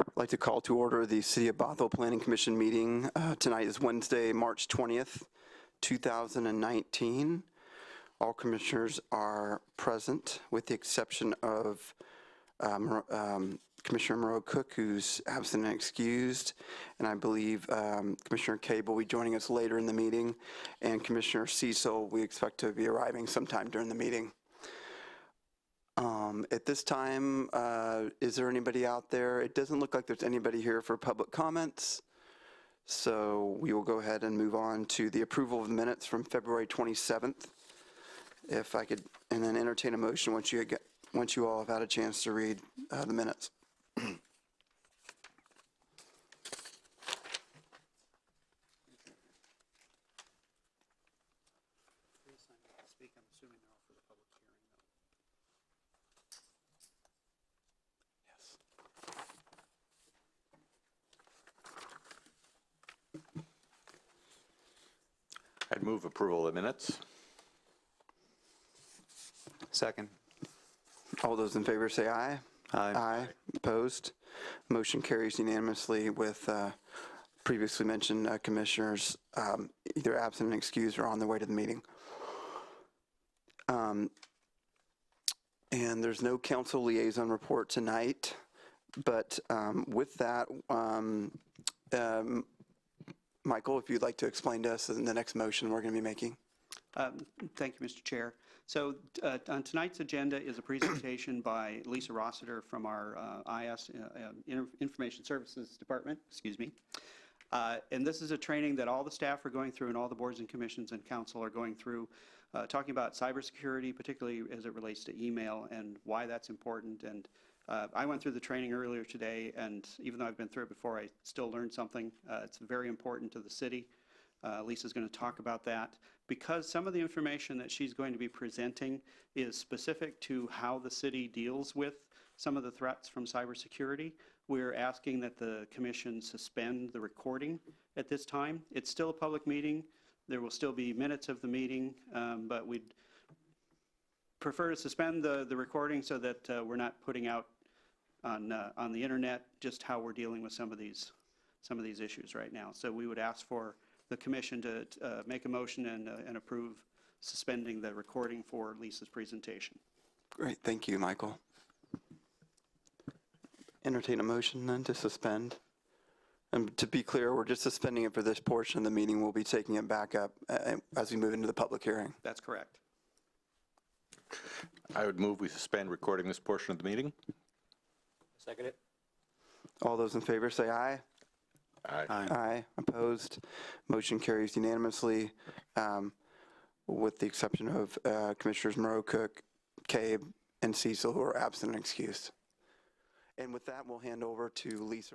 I'd like to call to order the City of Bothell Planning Commission meeting. Tonight is Wednesday, March 20th, 2019. All commissioners are present with the exception of Commissioner Moreau Cook, who's absent and excused, and I believe Commissioner Cable will be joining us later in the meeting, and Commissioner Cecil we expect to be arriving sometime during the meeting. At this time, is there anybody out there? It doesn't look like there's anybody here for public comments, so we will go ahead and move on to the approval of the minutes from February 27th. If I could, and then entertain a motion once you all have had a chance to read the minutes. I'd move approval of the minutes. Second. All those in favor say aye. Aye. Aye. Opposed? Motion carries unanimously with previously mentioned commissioners either absent and excused or on their way to the meeting. And there's no council liaison report tonight, but with that, Michael, if you'd like to explain to us the next motion we're going to be making. Thank you, Mr. Chair. So on tonight's agenda is a presentation by Lisa Rossiter from our IS, Information Services Department, excuse me. And this is a training that all the staff are going through and all the boards and commissions and council are going through, talking about cybersecurity, particularly as it relates to email and why that's important. And I went through the training earlier today, and even though I've been through it before, I still learned something. It's very important to the city. Lisa's going to talk about that. Because some of the information that she's going to be presenting is specific to how the city deals with some of the threats from cybersecurity, we're asking that the commission suspend the recording at this time. It's still a public meeting. There will still be minutes of the meeting, but we'd prefer to suspend the recording so that we're not putting out on the internet just how we're dealing with some of these issues right now. So we would ask for the commission to make a motion and approve suspending the recording for Lisa's presentation. Great, thank you, Michael. Entertain a motion then to suspend. And to be clear, we're just suspending it for this portion of the meeting. We'll be taking it back up as we move into the public hearing. That's correct. I would move we suspend recording this portion of the meeting. Second it. All those in favor say aye. Aye. Aye. Opposed? Motion carries unanimously with the exception of Commissioners Moreau Cook, Cabe, and Cecil, who are absent and excused. And with that, we'll hand over to Lisa.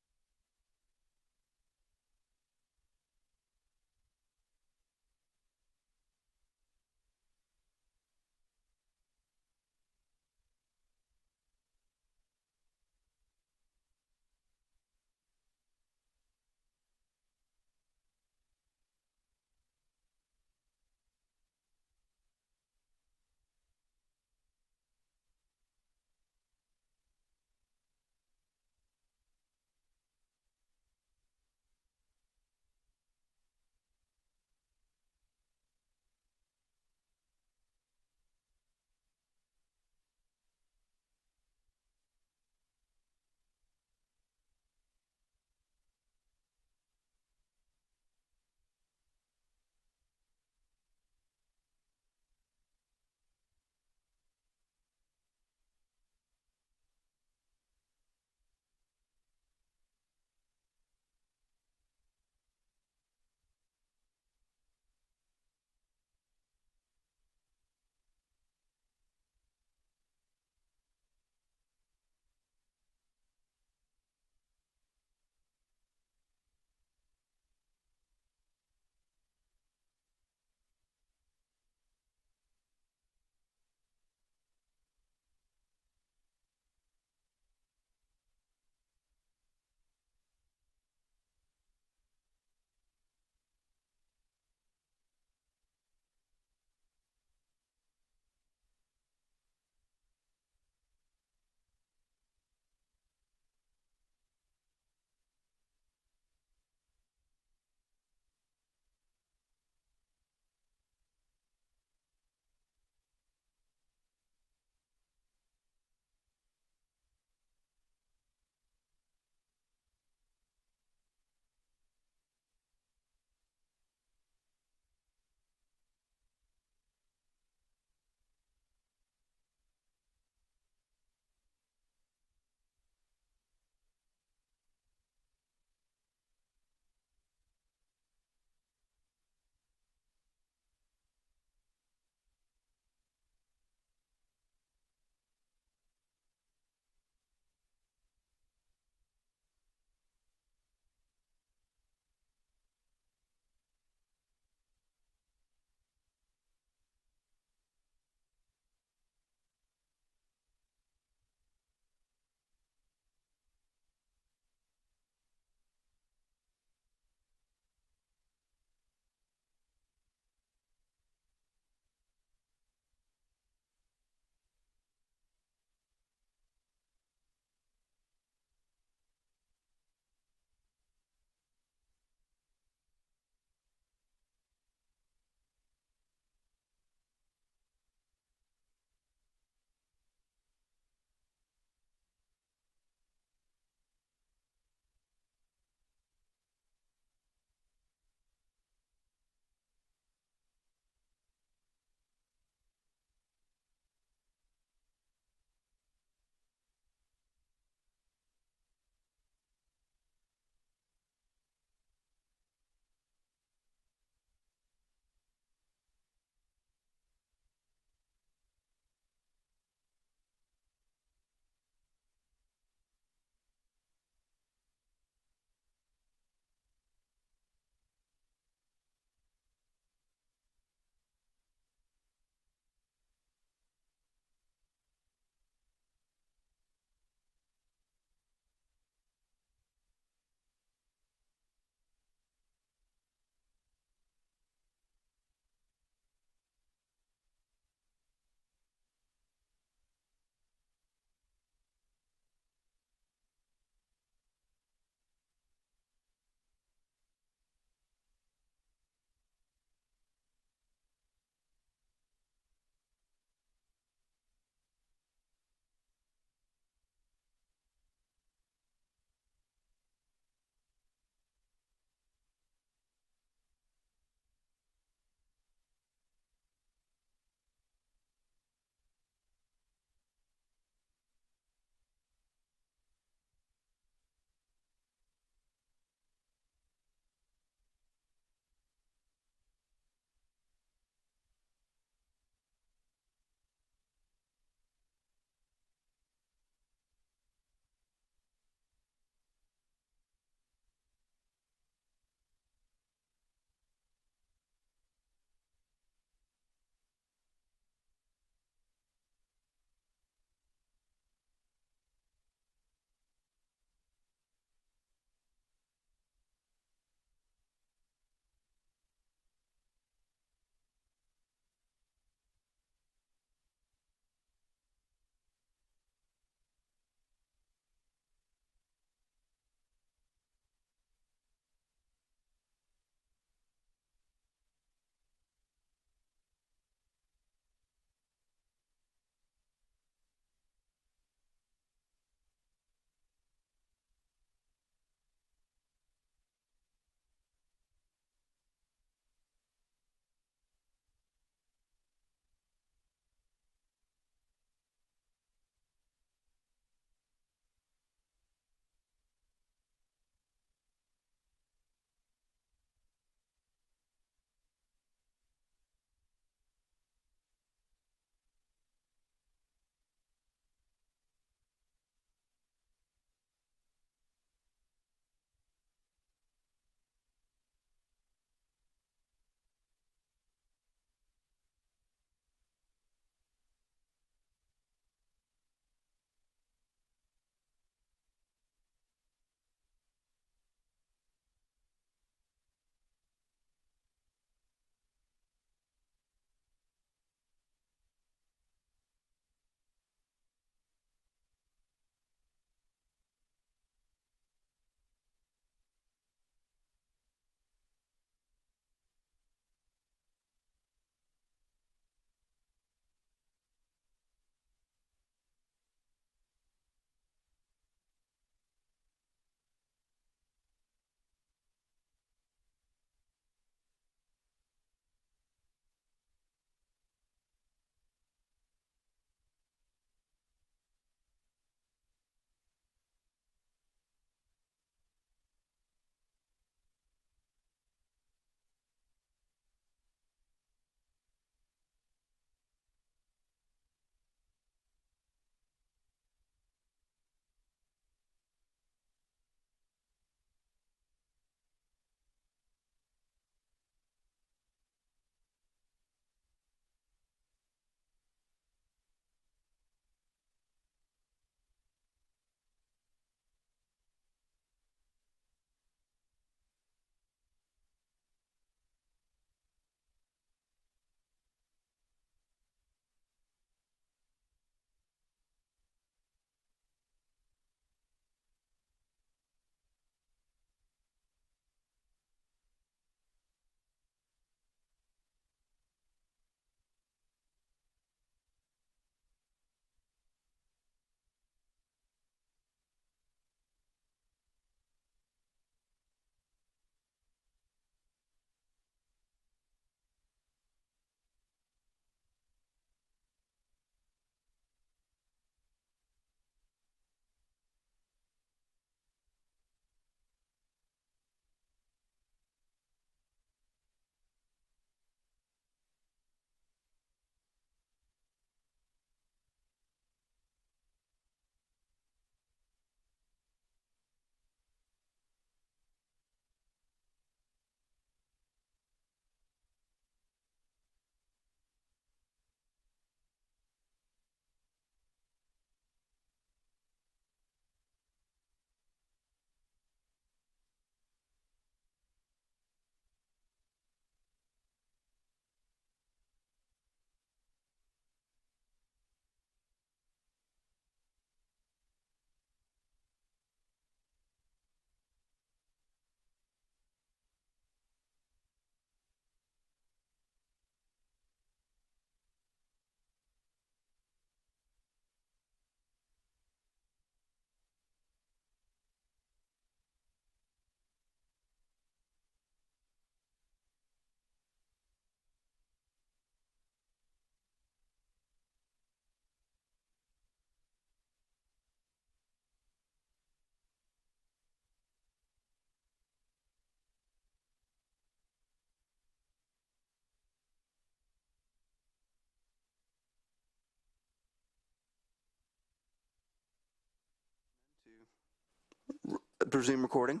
resume recording?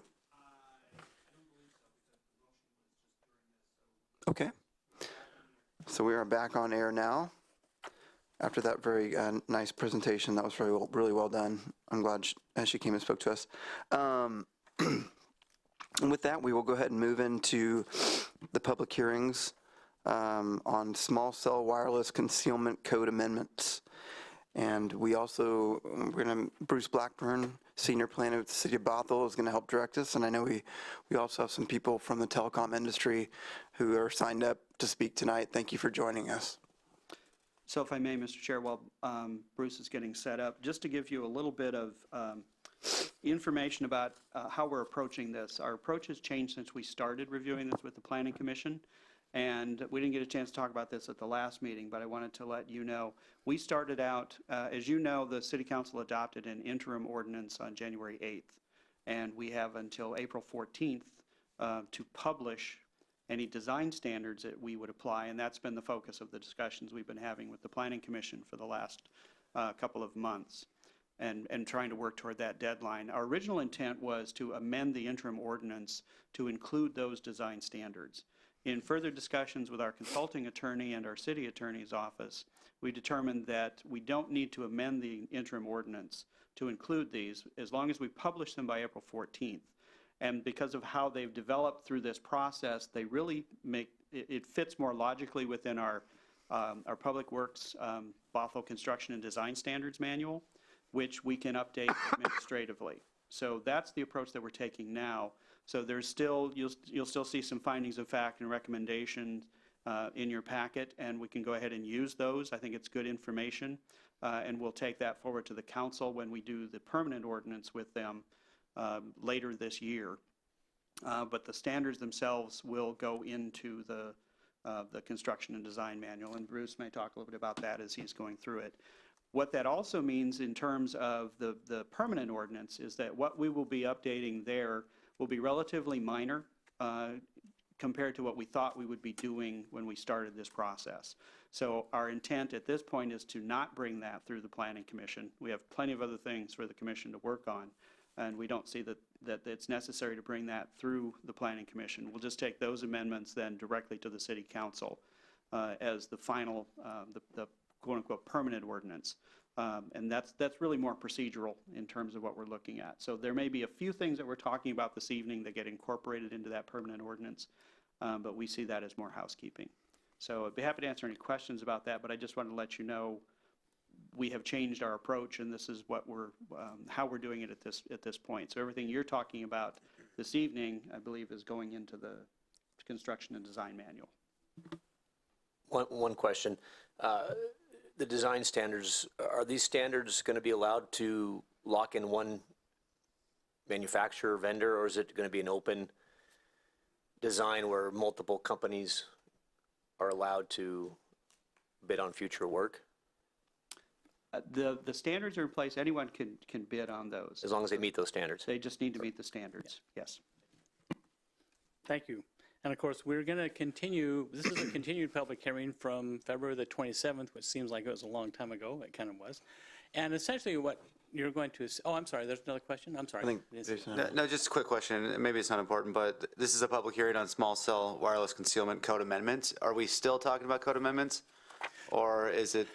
Okay. So we are back on air now. After that very nice presentation, that was really well done. I'm glad she came and spoke to us. And with that, we will go ahead and move into the public hearings on small cell wireless concealment code amendments. And we're going to, Bruce Blackburn, Senior Planner at the City of Bothell, is going to help direct us. And I know we also have some people from the telecom industry who are signed up to speak tonight. Thank you for joining us. So if I may, Mr. Chair, while Bruce is getting set up, just to give you a little bit of information about how we're approaching this. Our approach has changed since we started reviewing this with the Planning Commission, and we didn't get a chance to talk about this at the last meeting, but I wanted to let you know. We started out, as you know, the City Council adopted an interim ordinance on January 8th, and we have until April 14th to publish any design standards that we would apply, and that's been the focus of the discussions we've been having with the Planning Commission for the last couple of months, and trying to work toward that deadline. Our original intent was to amend the interim ordinance to include those design standards. In further discussions with our consulting attorney and our city attorney's office, we determined that we don't need to amend the interim ordinance to include these as long as we publish them by April 14th. And because of how they've developed through this process, they really make it fits more logically within our Public Works Bothell Construction and Design Standards Manual, which we can update administratively. So that's the approach that we're taking now. So there's still, you'll still see some findings of fact and recommendations in your packet, and we can go ahead and use those. I think it's good information, and we'll take that forward to the council when we do the permanent ordinance with them later this year. But the standards themselves will go into the construction and design manual, and Bruce may talk a little bit about that as he's going through it. What that also means in terms of the permanent ordinance is that what we will be updating there will be relatively minor compared to what we thought we would be doing when we started this process. So our intent at this point is to not bring that through the Planning Commission. We have plenty of other things for the Commission to work on, and we don't see that it's necessary to bring that through the Planning Commission. We'll just take those amendments then directly to the City Council as the final, the quote-unquote permanent ordinance. And that's really more procedural in terms of what we're looking at. So there may be a few things that we're talking about this evening that get incorporated into that permanent ordinance, but we see that as more housekeeping. So I'd be happy to answer any questions about that, but I just wanted to let you know we have changed our approach, and this is what we're, how we're doing it at this point. So everything you're talking about this evening, I believe, is going into the construction and design manual. One question. The design standards, are these standards going to be allowed to lock in one manufacturer, vendor, or is it going to be an open design where multiple companies are allowed to bid on future work? The standards are in place. Anyone can bid on those. As long as they meet those standards? They just need to meet the standards, yes. Thank you. And of course, we're going to continue, this is a continued public hearing from February the 27th, which seems like it was a long time ago. It kind of was. And essentially what you're going to, oh, I'm sorry, there's another question? I'm sorry. I think Jason, No, just a quick question. Maybe it's not important, but this is a public hearing on small cell wireless concealment code amendments. Are we still talking about code amendments? Or is it?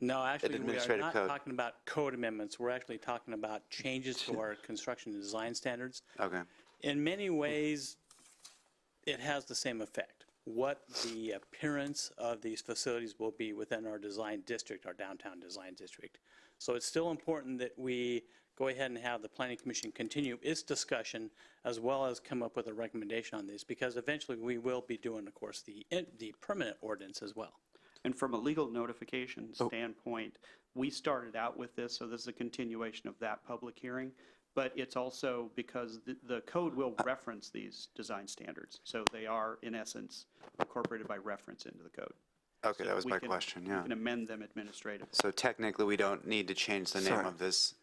No, actually, we are administrative not code. talking about code amendments. We're actually talking about changes to our construction and design standards. Okay. In many ways, it has the same effect. What the appearance of these facilities will be within our design district, our downtown design district. So it's still important that we go ahead and have the Planning Commission continue its discussion as well as come up with a recommendation on this, because eventually we will be doing, of course, the permanent ordinance as well. And from a legal notification standpoint, we started out with this, so this is a continuation of that public hearing. But it's also because the code will reference these design standards. So they are, in essence, incorporated by reference into the code. Okay, So that was we my can- question, We yeah. can amend them administratively. So technically, we don't need to change the name Sorry. of this.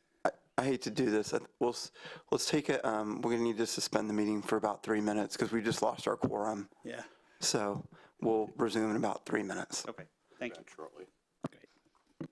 I hate to do this. Let's take it. We're going to need to suspend the meeting for about 3 minutes because we just lost our quorum. Yeah. So we'll resume in about 3 minutes. Okay, thank you. Shortly. Great.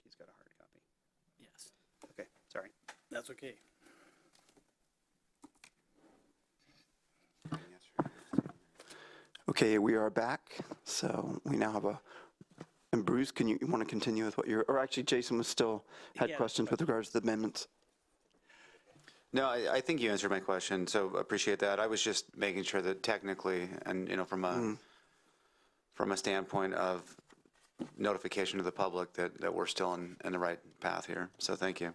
he's got a hard copy. Yes, Okay, sorry. that's okay. Okay, we are back. So we now have and Bruce, you want to continue with what or actually Jason was had Yeah, questions with regards to the amendments. No, I think you answered my question, so appreciate that. I was just making sure that technically, and, from a standpoint of notification to the public, that we're still in the right path here. So thank you.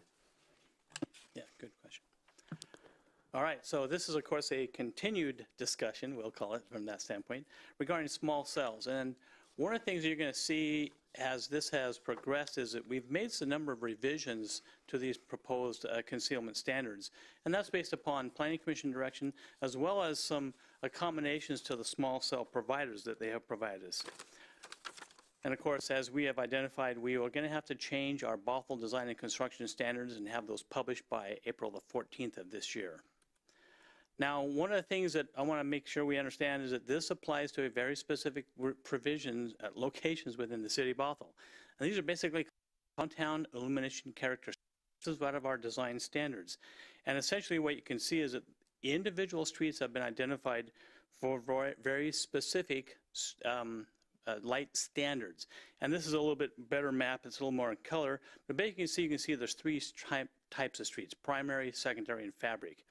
Yeah, good question. All right, so this is, of course, a continued discussion, we'll call it from that standpoint, regarding small cells. And one of the things you're going to see as this has progressed is that we've made a number of revisions to these proposed concealment standards. And that's based upon Planning Commission direction, as well as some accommodations to the small cell providers that they have provided us. And of course, as we have identified, we are going to have to change our Bothell design and construction standards and have those published by April the 14th of this year. Now, one of the things that I want to make sure we understand is that this applies to a very specific provisions, locations within the city of Bothell. And these are basically downtown illumination characteristics. This is out of our design standards. And essentially what you can see is that individual streets have been identified for very specific light standards. And this is a little bit better map. It's a little more in color. But basically you can see there's three types of streets: primary, secondary, and fabric.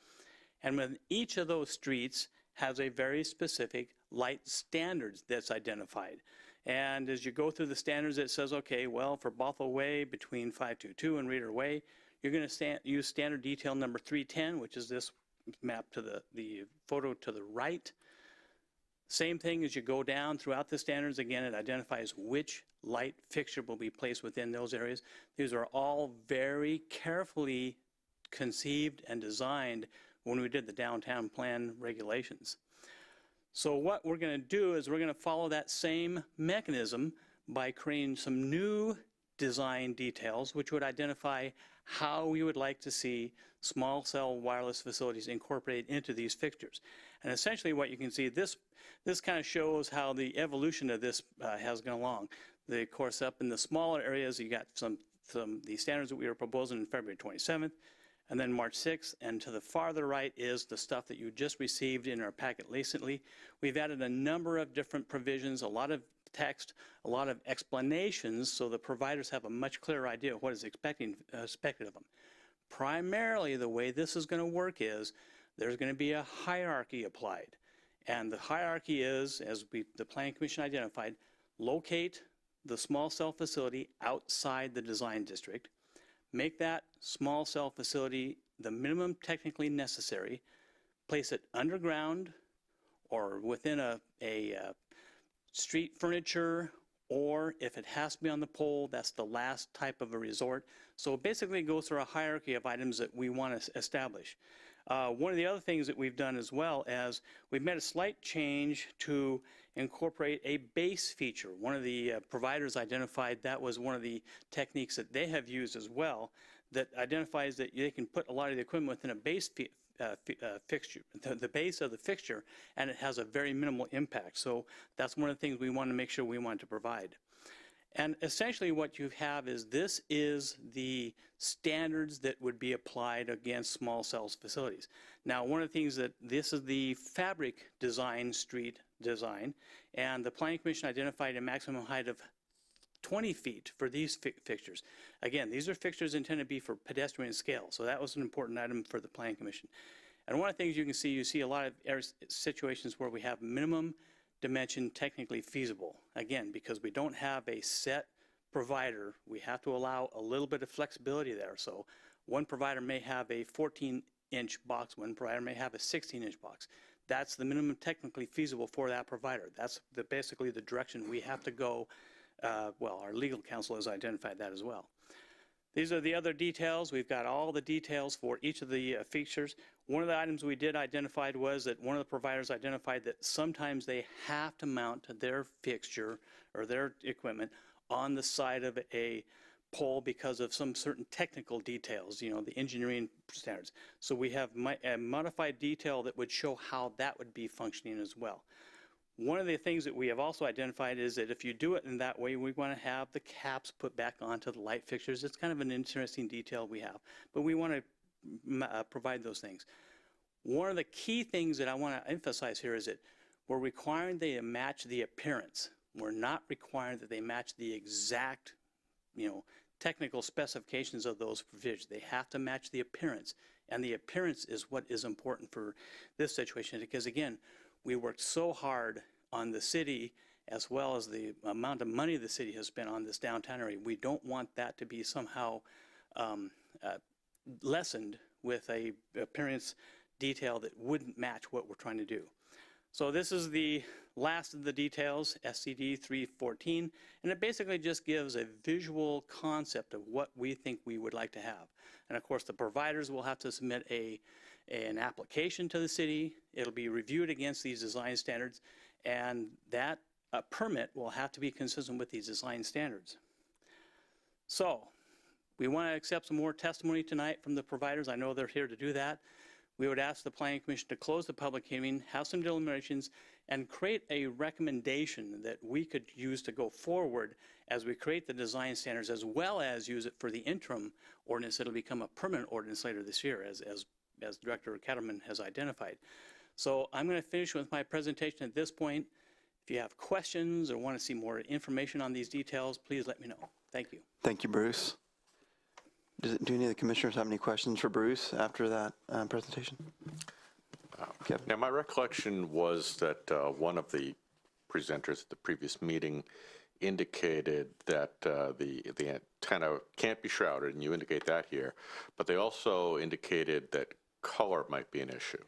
And when each of those streets has a very specific light standards that's identified. And as you go through the standards, it says, okay, well, for Bothell Way between 522 and Reeder Way, you're going to use standard detail number 310, which is this map to the photo to the right. Same thing as you go down throughout the standards. Again, it identifies which light fixture will be placed within those areas. These are all very carefully conceived and designed when we did the downtown plan regulations. So what we're going to do is we're going to follow that same mechanism by creating some new design details which would identify how we would like to see small cell wireless facilities incorporated into these fixtures. And essentially what you can see, this kind of shows how the evolution of this has gone along. Of course, up in the smaller areas, you got the standards that we were proposing on February 27th. And then March 6th, and to the farther right is the stuff that you just received in our packet recently. We've added a number of different provisions, a lot of text, a lot of explanations, so the providers have a much clearer idea of what is expected of them. Primarily, the way this is going to work is there's going to be a hierarchy applied. And the hierarchy is, as the Planning Commission identified, locate the small cell facility outside the design district. Make that small cell facility the minimum technically necessary, place it underground or within a street furniture, or if it has to be on the pole, that's the last type of a resort. So it basically goes through a hierarchy of items that we want to establish. One of the other things that we've done as well is we've made a slight change to incorporate a base feature. One of the providers identified that was one of the techniques that they have used as well, that identifies that they can put a lot of the equipment within a base fixture, the base of the fixture, and it has a very minimal impact. So that's one of the things we want to make sure we want to provide. And essentially what you have is this is the standards that would be applied against small cells facilities. Now, one of the things that this is the fabric design street design, and the Planning Commission identified a maximum height of 20 feet for these fixtures. Again, these are fixtures intended to be for pedestrian scale, so that was an important item for the Planning Commission. And one of the things you see a lot of situations where we have minimum dimension technically feasible. Again, because we don't have a set provider, we have to allow a little bit of flexibility there. So one provider may have a 14-inch box, one provider may have a 16-inch box. That's the minimum technically feasible for that provider. That's basically the direction we have to go. Well, our legal counsel has identified that as well. These are the other details. We've got all the details for each of the features. One of the items we did identify was that one of the providers identified that sometimes they have to mount their fixture or their equipment on the side of a pole because of some certain technical details, the engineering standards. So we have a modified detail that would show how that would be functioning as well. One of the things that we have also identified is that if you do it in that way, we want to have the caps put back onto the light fixtures. It's kind of an interesting detail we have, but we want to provide those things. One of the key things that I want to emphasize here is that we're requiring they match the appearance. We're not requiring that they match the exact, technical specifications of those provisions. They have to match the appearance, and the appearance is what is important for this situation because, again, we worked so hard on the city as well as the amount of money the city has spent on this downtown area. We don't want that to be somehow lessened with a appearance detail that wouldn't match what we're trying to do. So this is the last of the details, SCD 314, and it basically just gives a visual concept of what we think we would like to have. And of course, the providers will have to submit an application to the city. It'll be reviewed against these design standards, and that permit will have to be consistent with these design standards. So we want to accept some more testimony tonight from the providers. I know they're here to do that. We would ask the Planning Commission to close the public hearing, have some deliberations, and create a recommendation that we could use to go forward as we create the design standards, as well as use it for the interim ordinance that'll become a permanent ordinance later this year, as Director Ketterman has identified. So I'm going to finish with my presentation at this point. If you have questions or want to see more information on these details, please let me know. Thank you. Thank you, Bruce. Do any of the commissioners have any questions for Bruce after that presentation? Kevin? Now, my recollection was that one of the presenters at the previous meeting indicated that the antenna can't be shrouded, and you indicate that here, but they also indicated that color might be an issue,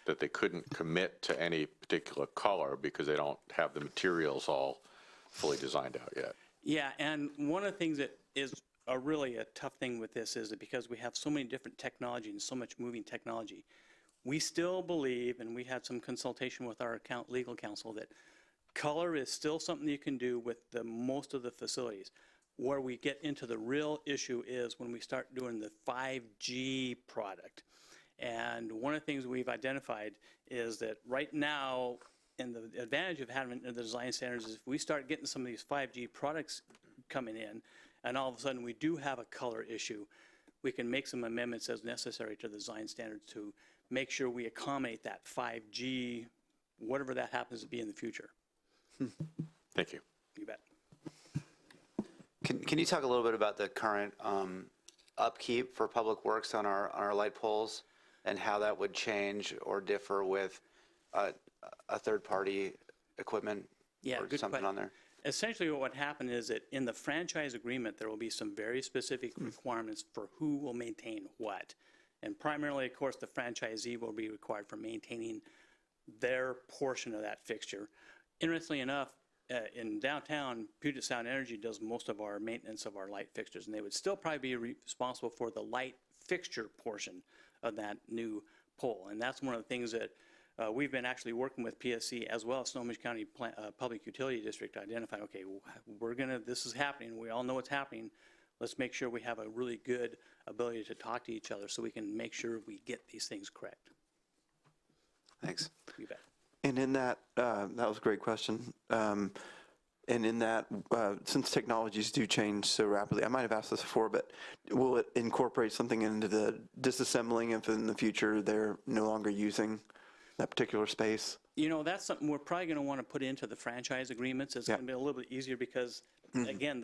that they couldn't commit to any particular color because they don't have the materials all fully designed out yet. Yeah, and one of the things that is really a tough thing with this is that because we have so many different technology and so much moving technology, we still believe, and we had some consultation with our legal counsel, that color is still something you can do with most of the facilities. Where we get into the real issue is when we start doing the 5G product. And one of the things we've identified is that right now, and the advantage of having the design standards is if we start getting some of these 5G products coming in, and all of a sudden we do have a color issue, we can make some amendments as necessary to the design standards to make sure we accommodate that 5G, whatever that happens to be in the future. Thank you. You bet. Can you talk a little bit about the current upkeep for public works on our light poles and how that would change or differ with a third-party equipment Yeah, or good something question. on there? Essentially what would happen is that in the franchise agreement, there will be some very specific requirements for who will maintain what. And primarily, of course, the franchisee will be required for maintaining their portion of that fixture. Interestingly enough, in downtown, Puget Sound Energy does most of our maintenance of our light fixtures, and they would still probably be responsible for the light fixture portion of that new pole. And that's one of the things that we've been actually working with PSC as well as Snohomish County Public Utility District to identify, okay, this is happening. We all know it's happening. Let's make sure we have a really good ability to talk to each other so we can make sure we get these things correct. Thanks. You bet. And in that, that was a great question. And in that, since technologies do change so rapidly, I might have asked this before, but will it incorporate something into the disassembling if in the future they're no longer using that particular space? That's something we're probably going to want to put into the franchise agreements. It's going to be a little bit easier because, again,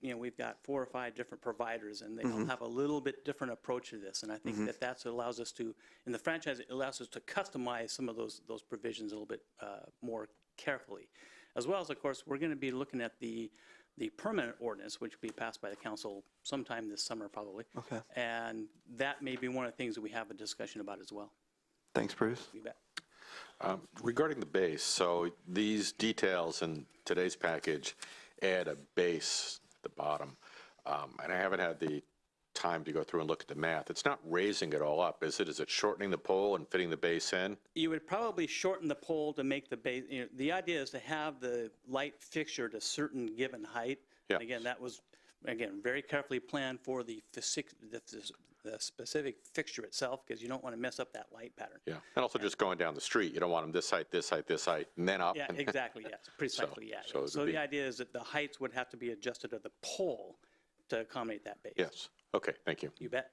we've got 4 or 5 different providers, and they all have a little bit different approach to this. And I think that allows us to, in the franchise, it allows us to customize some of those provisions a little bit more carefully. As well as, of course, we're going to be looking at the permanent ordinance, which will be passed by the council sometime this summer, probably. Okay. And that may be one of the things that we have a discussion about as well. Thanks, Bruce. You bet. Regarding the base, so these details in today's package add a base at the bottom. And I haven't had the time to go through and look at the math. It's not raising it all up, is it? Is it shortening the pole and fitting the base in? You would probably shorten the pole to make the base, the idea is to have the light fixture at a certain given height. Yeah. And again, that was again, very carefully planned for the specific fixture itself, because you don't want to mess up that light pattern. Yeah, and also just going down the street, you don't want them this height, this height, this height, and then up. Yeah, and- exactly, yes, precisely, yeah. so it would So be- the idea is that the heights would have to be adjusted to the pole to accommodate that base. Yes, okay, thank you. You bet.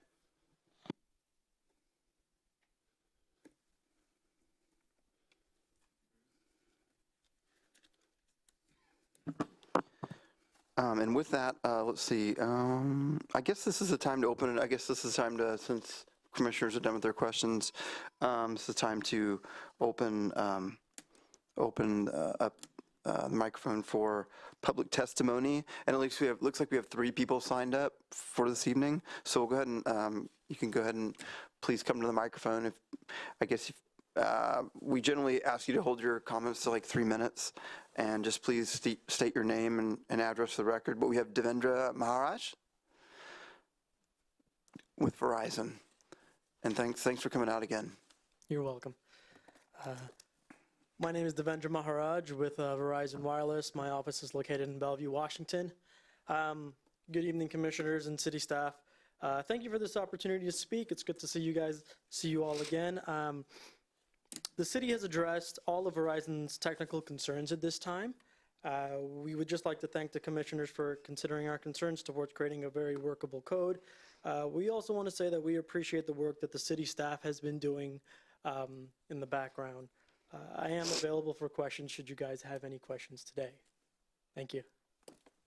And with that, let's see, I guess this is the time to open it. I guess this is the time to, since commissioners are done with their questions, this is the time to open up the microphone for public testimony. And at least looks like we have 3 people signed up for this evening. So we'll go ahead and, you can go ahead and please come to the microphone. We generally ask you to hold your comments to like 3 minutes, and just please state your name and address for the record. But we have Devendra Maharaj with Verizon. And thanks for coming out again. You're welcome. My name is Devendra Maharaj with Verizon Wireless. My office is located in Bellevue, Washington. Good evening, commissioners and city staff. Thank you for this opportunity to speak. It's good to see you all again. The city has addressed all of Verizon's technical concerns at this time. We would just like to thank the commissioners for considering our concerns towards creating a very workable code. We also want to say that we appreciate the work that the city staff has been doing in the background. I am available for questions should you guys have any questions today. Thank you.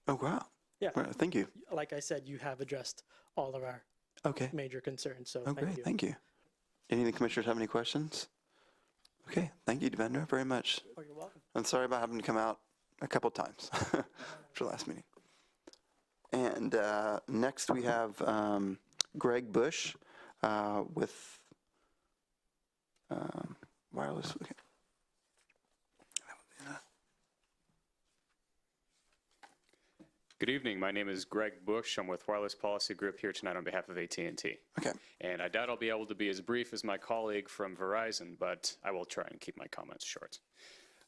Oh, wow. Yeah. Well, thank you. Like I said, you have addressed all of our Okay. major concerns, so Oh, thank great. you. Thank you. Any of the commissioners have any questions? Okay. Thank you, Devendra, very much. Oh, you're welcome. I'm sorry about having to come out a couple times for last meeting. And next we have Greg Bush with wireless. Okay. Good evening. My name is Greg Bush. I'm with Wireless Policy Group here tonight on behalf of AT&T. Okay. And I doubt I'll be able to be as brief as my colleague from Verizon, but I will try and keep my comments short.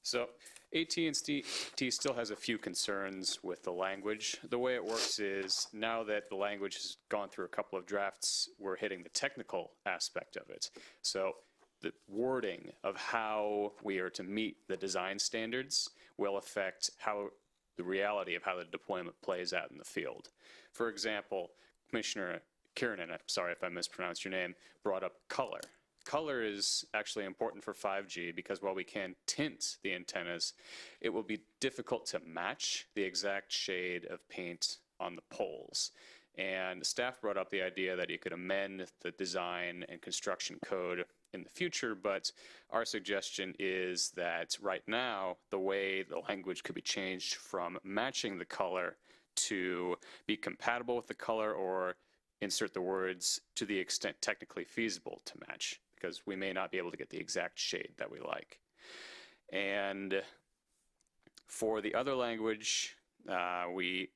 So AT&T still has a few concerns with the language. The way it works is now that the language has gone through a couple of drafts, we're hitting the technical aspect of it. So the wording of how we are to meet the design standards will affect how the reality of how the deployment plays out in the field. For example, Commissioner Kiernan, I'm sorry if I mispronounced your name, brought up color. Color is actually important for 5G because while we can tint the antennas, it will be difficult to match the exact shade of paint on the poles. And staff brought up the idea that you could amend the design and construction code in the future, but our suggestion is that right now, the way the language could be changed from matching the color to be compatible with the color, or insert the words to the extent technically feasible to match, because we may not be able to get the exact shade that we like. And for the other language, I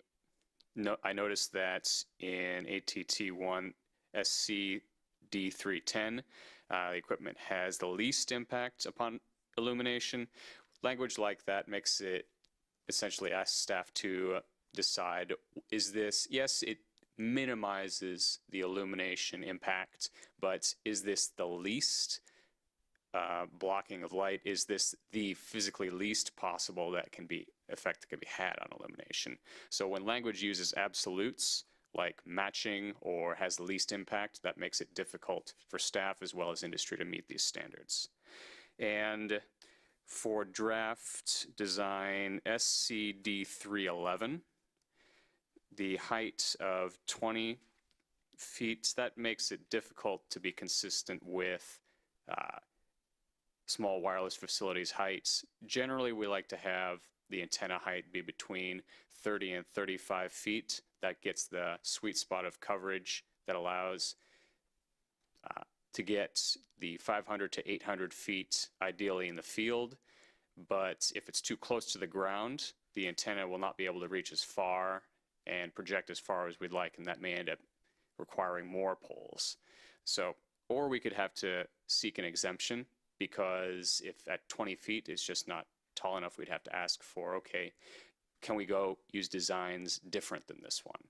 noticed that in ATT1 SCD310, the equipment has the least impact upon illumination. Language like that makes it essentially ask staff to decide, is this, yes, it minimizes the illumination impact, but is this the least blocking of light? Is this the physically least possible that can be effect that can be had on illumination? So when language uses absolutes, like matching or has the least impact, that makes it difficult for staff as well as industry to meet these standards. And for draft design SCD311, the height of 20 feet, that makes it difficult to be consistent with small wireless facilities heights. Generally, we like to have the antenna height be between 30 and 35 feet. That gets the sweet spot of coverage that allows to get the 500 to 800 feet ideally in the field. But if it's too close to the ground, the antenna will not be able to reach as far and project as far as we'd like, and that may end up requiring more poles. So, or we could have to seek an exemption, because if at 20 feet it's just not tall enough, we'd have to ask for, okay, can we go use designs different than this one?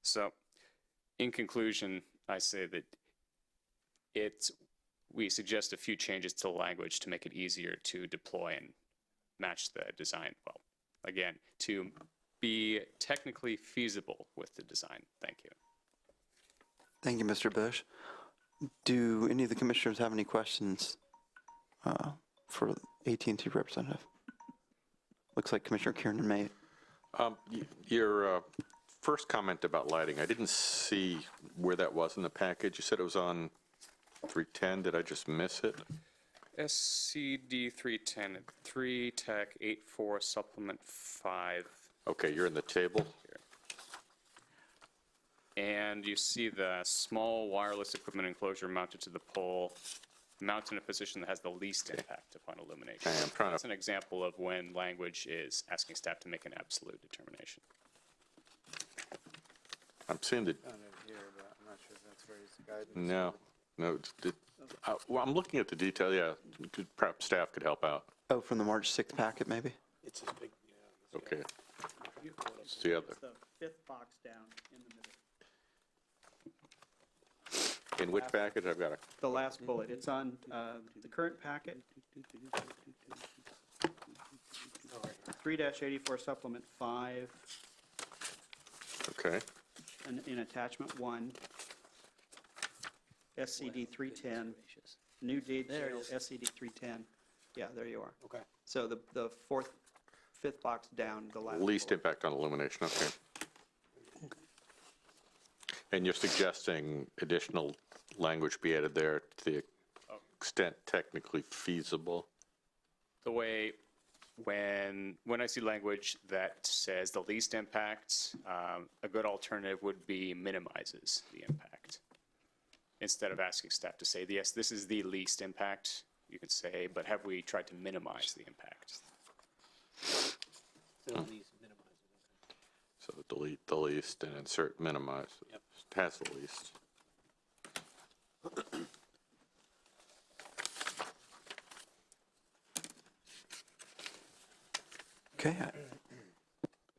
So, in conclusion, I say that we suggest a few changes to the language to make it easier to deploy and match the design. Well, again, to be technically feasible with the design. Thank you. Thank you, Mr. Bush. Do any of the commissioners have any questions for AT&T representative? Looks like Commissioner Kiernan may. Your first comment about lighting, I didn't see where that was in the package. You said it was on 310. Did I just miss it? SCD 310, 3 Tech 84 Supplement 5. Okay, you're in the table. And you see the small wireless equipment enclosure mounted to the pole, mounted in a position that has the least impact upon illumination. Okay, I'm trying to- That's an example of when language is asking staff to make an absolute determination. I'm seeing the, Found it here, but I'm not sure if that's where he's guidance. no, well, I'm looking at the detail, yeah. Perhaps staff could help out. Oh, from the March 6th packet, maybe? It's this big, Okay. It's the other. It's the fifth box down in the middle. In which package? I've got a, The last bullet, it's on the current packet. 3-84 Supplement 5, okay. in Attachment 1, SCD 310, new detail, SCD 310. Yeah, there you are. Okay. So the fifth box down, the last. Least bullet. impact on illumination, okay. And you're suggesting additional language be added there to the extent technically feasible? The way, when I see language that says the least impact, a good alternative would be minimizes the impact. Instead of asking staff to say, yes, this is the least impact, you could say, but have we tried to minimize the impact? So delete the least and insert minimize. Yep. Has the least. Okay.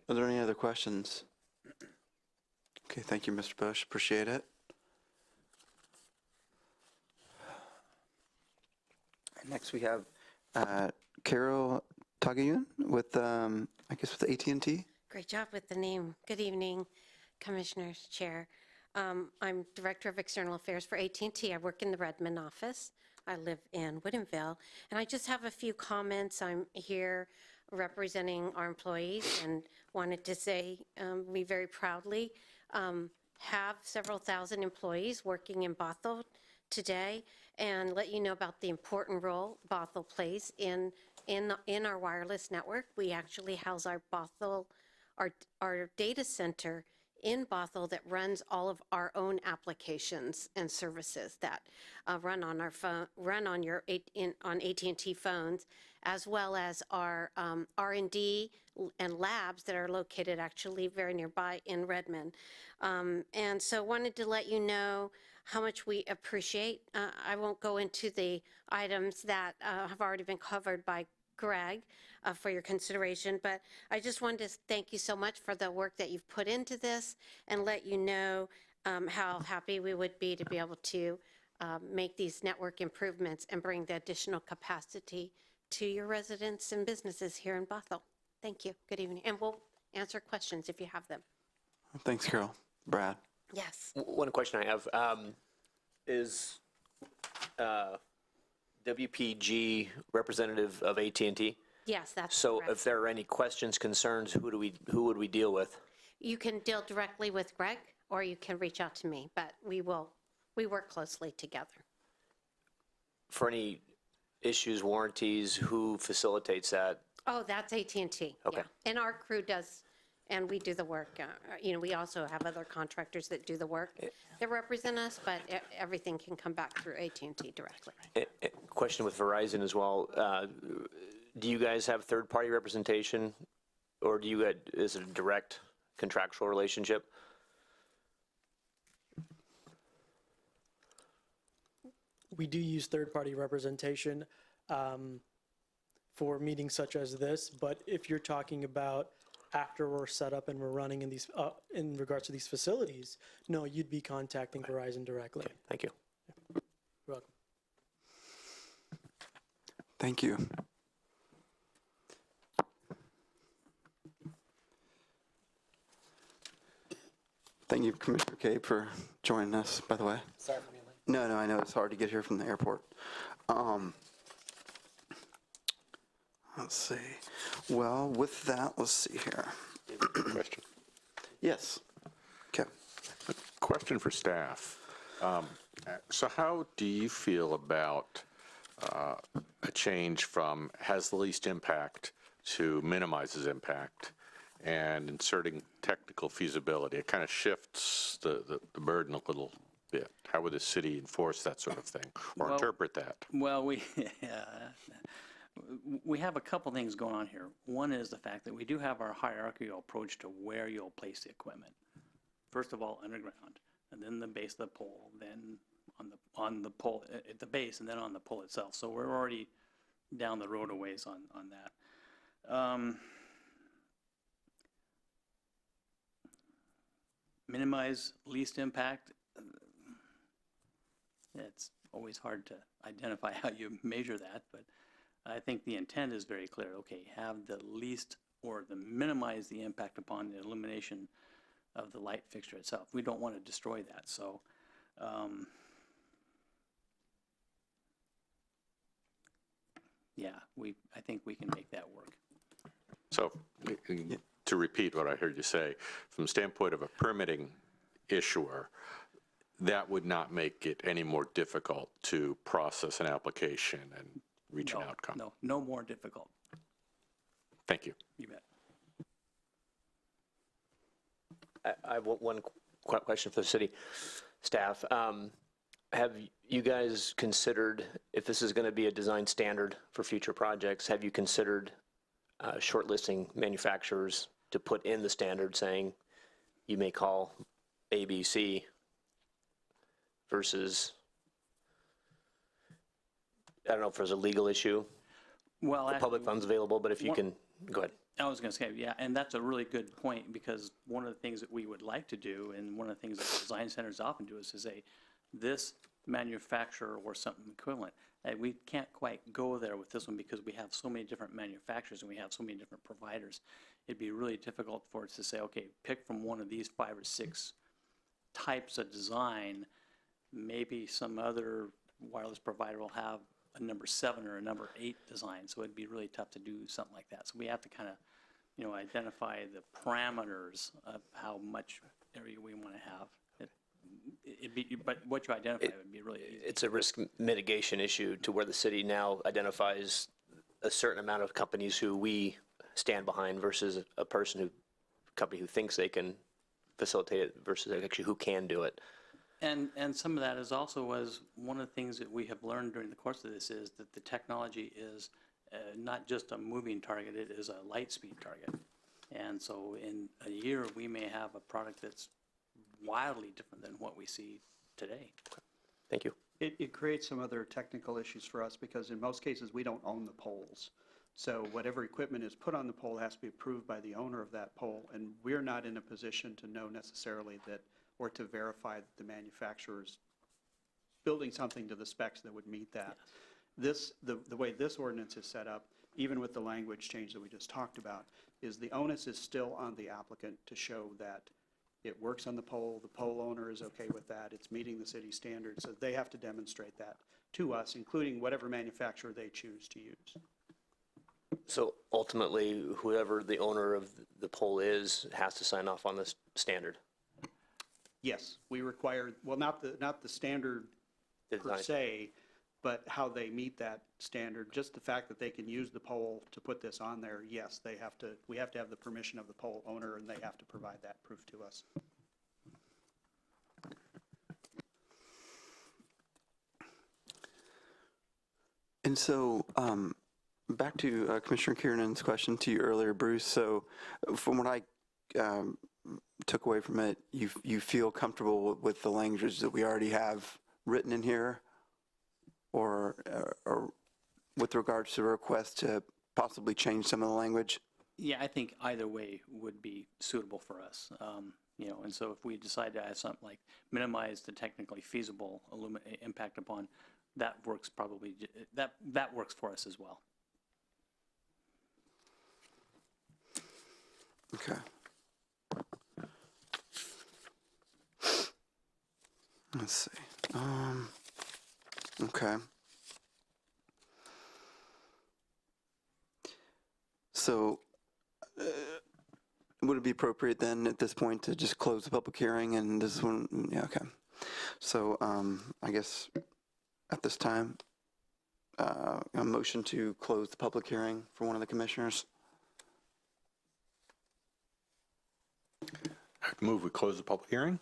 Are there any other questions? Okay, thank you, Mr. Bush. Appreciate it. Next, we have Carol Tagayun with, I guess, with AT&T. Great job with the name. Good evening, Commissioners, Chair. I'm Director of External Affairs for AT&T. I work in the Redmond office. I live in Woodinville, and I just have a few comments. I'm here representing our employees and wanted to say we very proudly have several thousand employees working in Bothell today and let you know about the important role Bothell plays in our wireless network. We actually house our Bothell, our data center in Bothell that runs all of our own applications and services that run on our phone, run on your on AT&T phones, as well as our R&D and labs that are located actually very nearby in Redmond. And so wanted to let you know how much we appreciate. I won't go into the items that have already been covered by Greg for your consideration, but I just wanted to thank you so much for the work that you've put into this and let you know how happy we would be to be able to make these network improvements and bring the additional capacity to your residents and businesses here in Bothell. Thank you. Good evening. And we'll answer questions if you have them. Thanks, Carol. Brad. Yes. One question I have is WPG representative of AT&T? Yes, that's So correct. if there are any questions, concerns, who would we deal with? You can deal directly with Greg or you can reach out to me, but we work closely together. For any issues, warranties, who facilitates that? Oh, that's AT&T. Okay. Yeah. And our crew does, and we do the work. We also have other contractors that do the work that represent us, but everything can come back through AT&T directly. Question with Verizon as well. Do you guys have third-party representation, or is it a direct contractual relationship? We do use third-party representation for meetings such as this, but if you're talking about after we're set up and we're running in these, in regards to these facilities, no, you'd be contacting Verizon directly. Thank you. You're welcome. Thank you. Thank you, Commissioner Kaye, for joining us, by the way. Sorry for being late. No, I know it's hard to get here from the airport. Let's see. Well, with that, let's see here. Question. Yes. Okay. Question for staff. So how do you feel about a change from has the least impact to minimizes impact and inserting technical feasibility? It kind of shifts the burden a little bit. How would the city enforce that sort of thing or interpret that? Well, we have a couple things going on here. One is the fact that we do have our hierarchical approach to where you'll place the equipment. First of all, underground, and then the base of the pole, then on the pole at the base, and then on the pole itself. So we're already down the road a ways on that. Minimize least impact. It's always hard to identify how you measure that, but I think the intent is very clear. Okay, have the least or minimize the impact upon the illumination of the light fixture itself. We don't want to destroy that. So yeah, I think we can make that work. So to repeat what I heard you say, from the standpoint of a permitting issuer, that would not make it any more difficult to process an application and reach an outcome. No more difficult. Thank you. You bet. I have one question for the city staff. Have you guys considered, if this is going to be a design standard for future projects, have you considered shortlisting manufacturers to put in the standard saying you may call A, B, C versus, I don't know if there's a legal issue, Well, public funds available, but if you can, go ahead. I was going to say, yeah, and that's a really good point, because one of the things that we would like to do, and one of the things that design centers often do, is to say, this manufacturer or something equivalent. We can't quite go there with this one because we have so many different manufacturers and we have so many different providers. It'd be really difficult for us to say, okay, pick from one of these 5 or 6 types of design. Maybe some other wireless provider will have a number 7 or a number 8 design, so it'd be really tough to do something like that. So we have to kind of, identify the parameters of how much area we want to have. But what you identify would be really easy. It's a risk mitigation issue to where the city now identifies a certain amount of companies who we stand behind versus a company who thinks they can facilitate it versus actually who can do it. And some of that is also one of the things that we have learned during the course of this is that the technology is not just a moving target, it is a light speed target. And so in a year, we may have a product that's wildly different than what we see today. Thank you. It creates some other technical issues for us because in most cases, we don't own the poles. So whatever equipment is put on the pole has to be approved by the owner of that pole. And we're not in a position to know necessarily that, or to verify that the manufacturer's building something to the specs that would meet that. Yes. The way this ordinance is set up, even with the language change that we just talked about, is the onus is still on the applicant to show that it works on the pole owner is okay with that, it's meeting the city standards, so they have to demonstrate that to us, including whatever manufacturer they choose to use. So ultimately, whoever the owner of the pole is has to sign off on this standard. Yes, we require, well, not the standard per Design. se, but how they meet that standard. Just the fact that they can use the pole to put this on there, yes, we have to have the permission of the pole owner, and they have to provide that proof to us. And so, back to Commissioner Kiernan's question to you earlier, Bruce. So, from what I took away from it, you feel comfortable with the language that we already have written in here, or with regards to the request to possibly change some of the language? Yeah, I think either way would be suitable for us. And so if we decide to add something like minimize the technically feasible impact upon, that works probably, that works for us as well. Okay. Let's see. Okay. So, would it be appropriate then at this point to just close the public hearing and this one? Yeah, okay. So, I guess at this time, a motion to close the public hearing for one of the commissioners. I move we close the public hearing.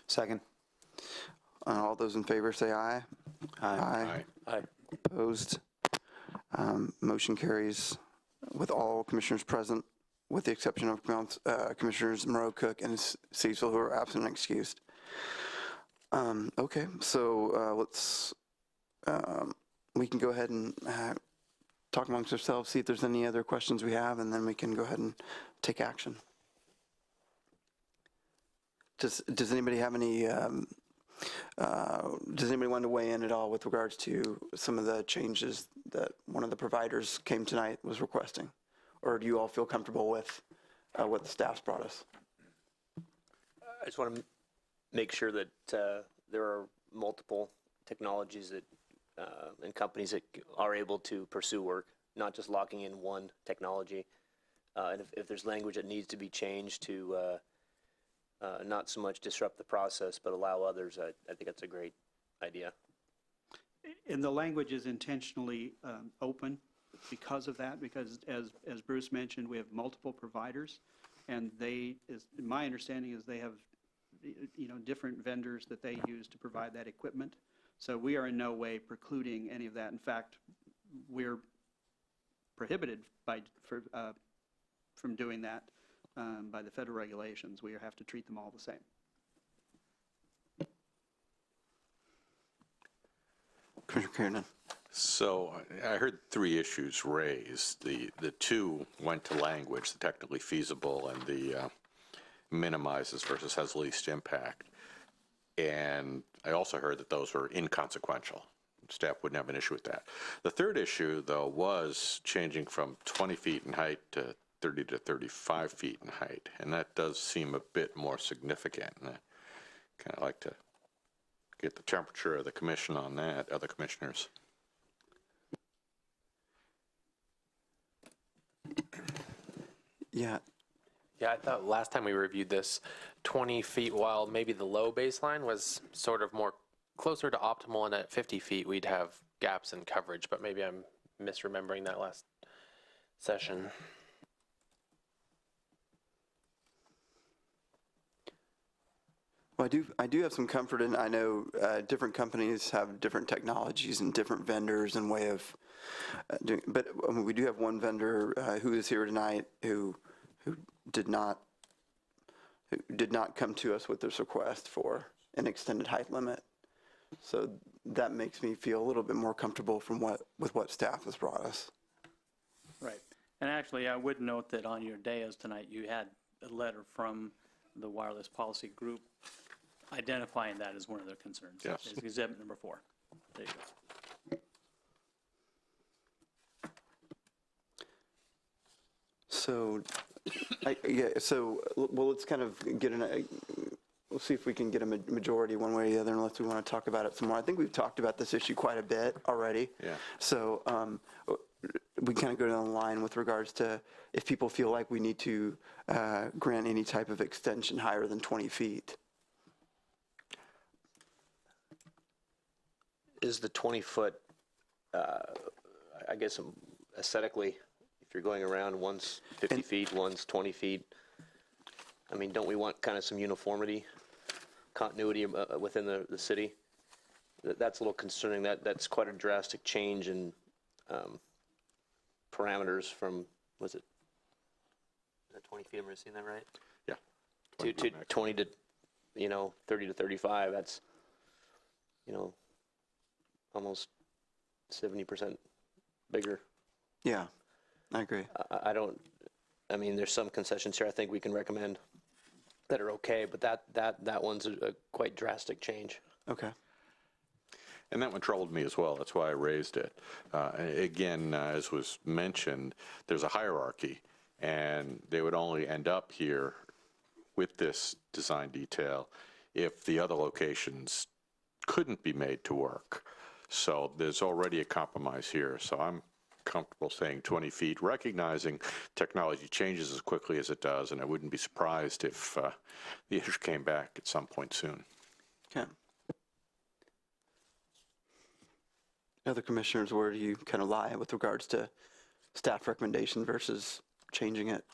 Second. All those in favor say aye. Aye. Aye. Opposed? Motion carries with all commissioners present, with the exception of Commissioners Moreau, Cook, and Cecil, who are absent and excused. Okay, so let's, we can go ahead and talk amongst ourselves, see if there's any other questions we have, and then we can go ahead and take action. Does anybody have any, does anybody want to weigh in at all with regards to some of the changes that one of the providers came tonight was requesting? Or do you all feel comfortable with what the staff's brought us? I just want to make sure that there are multiple technologies that and companies that are able to pursue work, not just locking in one technology. And if there's language that needs to be changed to not so much disrupt the process, but allow others, I think that's a great idea. And the language is intentionally open because of that, because as Bruce mentioned, we have multiple providers, and my understanding is they have, different vendors that they use to provide that equipment. So we are in no way precluding any of that. In fact, we're prohibited from doing that by the federal regulations. We have to treat them all the same. Commissioner Kiernan. So I heard 3 issues raised. The 2 went to language, the technically feasible and the minimizes versus has least impact. And I also heard that those were inconsequential. Staff wouldn't have an issue with that. The 3rd issue, though, was changing from 20 feet in height to 30 to 35 feet in height. And that does seem a bit more significant. And I kind of like to get the temperature of the commission on that, other commissioners. Yeah. Yeah, I thought last time we reviewed this, 20 feet, while maybe the low baseline was sort of more closer to optimal, and at 50 feet we'd have gaps in coverage, but maybe I'm misremembering that last session. Well, I do have some comfort in, I know different companies have different technologies and different vendors and way of doing, but we do have one vendor who is here tonight who did not come to us with this request for an extended height limit. So that makes me feel a little bit more comfortable with what staff has brought us. Right. And actually, I would note that on your dais tonight, you had a letter from the wireless policy group identifying that as one of their concerns. Yes. It's exhibit number 4. There you go. So, well, let's kind of get we'll see if we can get a majority one way or the other, unless we want to talk about it some more. I think we've talked about this issue quite a bit already. Yeah. So we kind of go down the line with regards to if people feel like we need to grant any type of extension higher than 20 feet. Is the 20-foot, I guess aesthetically, if you're going around, one's 50 feet, one's 20 feet, I mean, don't we want kind of some uniformity, continuity within the city? That's a little concerning. That's quite a drastic change in parameters from, was it 20 feet, am I seeing that right? Yeah. To 20 to, 30 to 35, that's, almost 70% bigger. Yeah. I agree. I don't, I mean, there's some concessions here I think we can recommend that are okay, but that one's a quite drastic change. Okay. And that one troubled me as well. That's why I raised it. Again, as was mentioned, there's a hierarchy, and they would only end up here with this design detail if the other locations couldn't be made to work. So there's already a compromise here. So I'm comfortable saying 20 feet, recognizing technology changes as quickly as it does, and I wouldn't be surprised if the issue came back at some point soon. Okay. Other commissioners, where do you kind of lie with regards to staff recommendation versus changing it?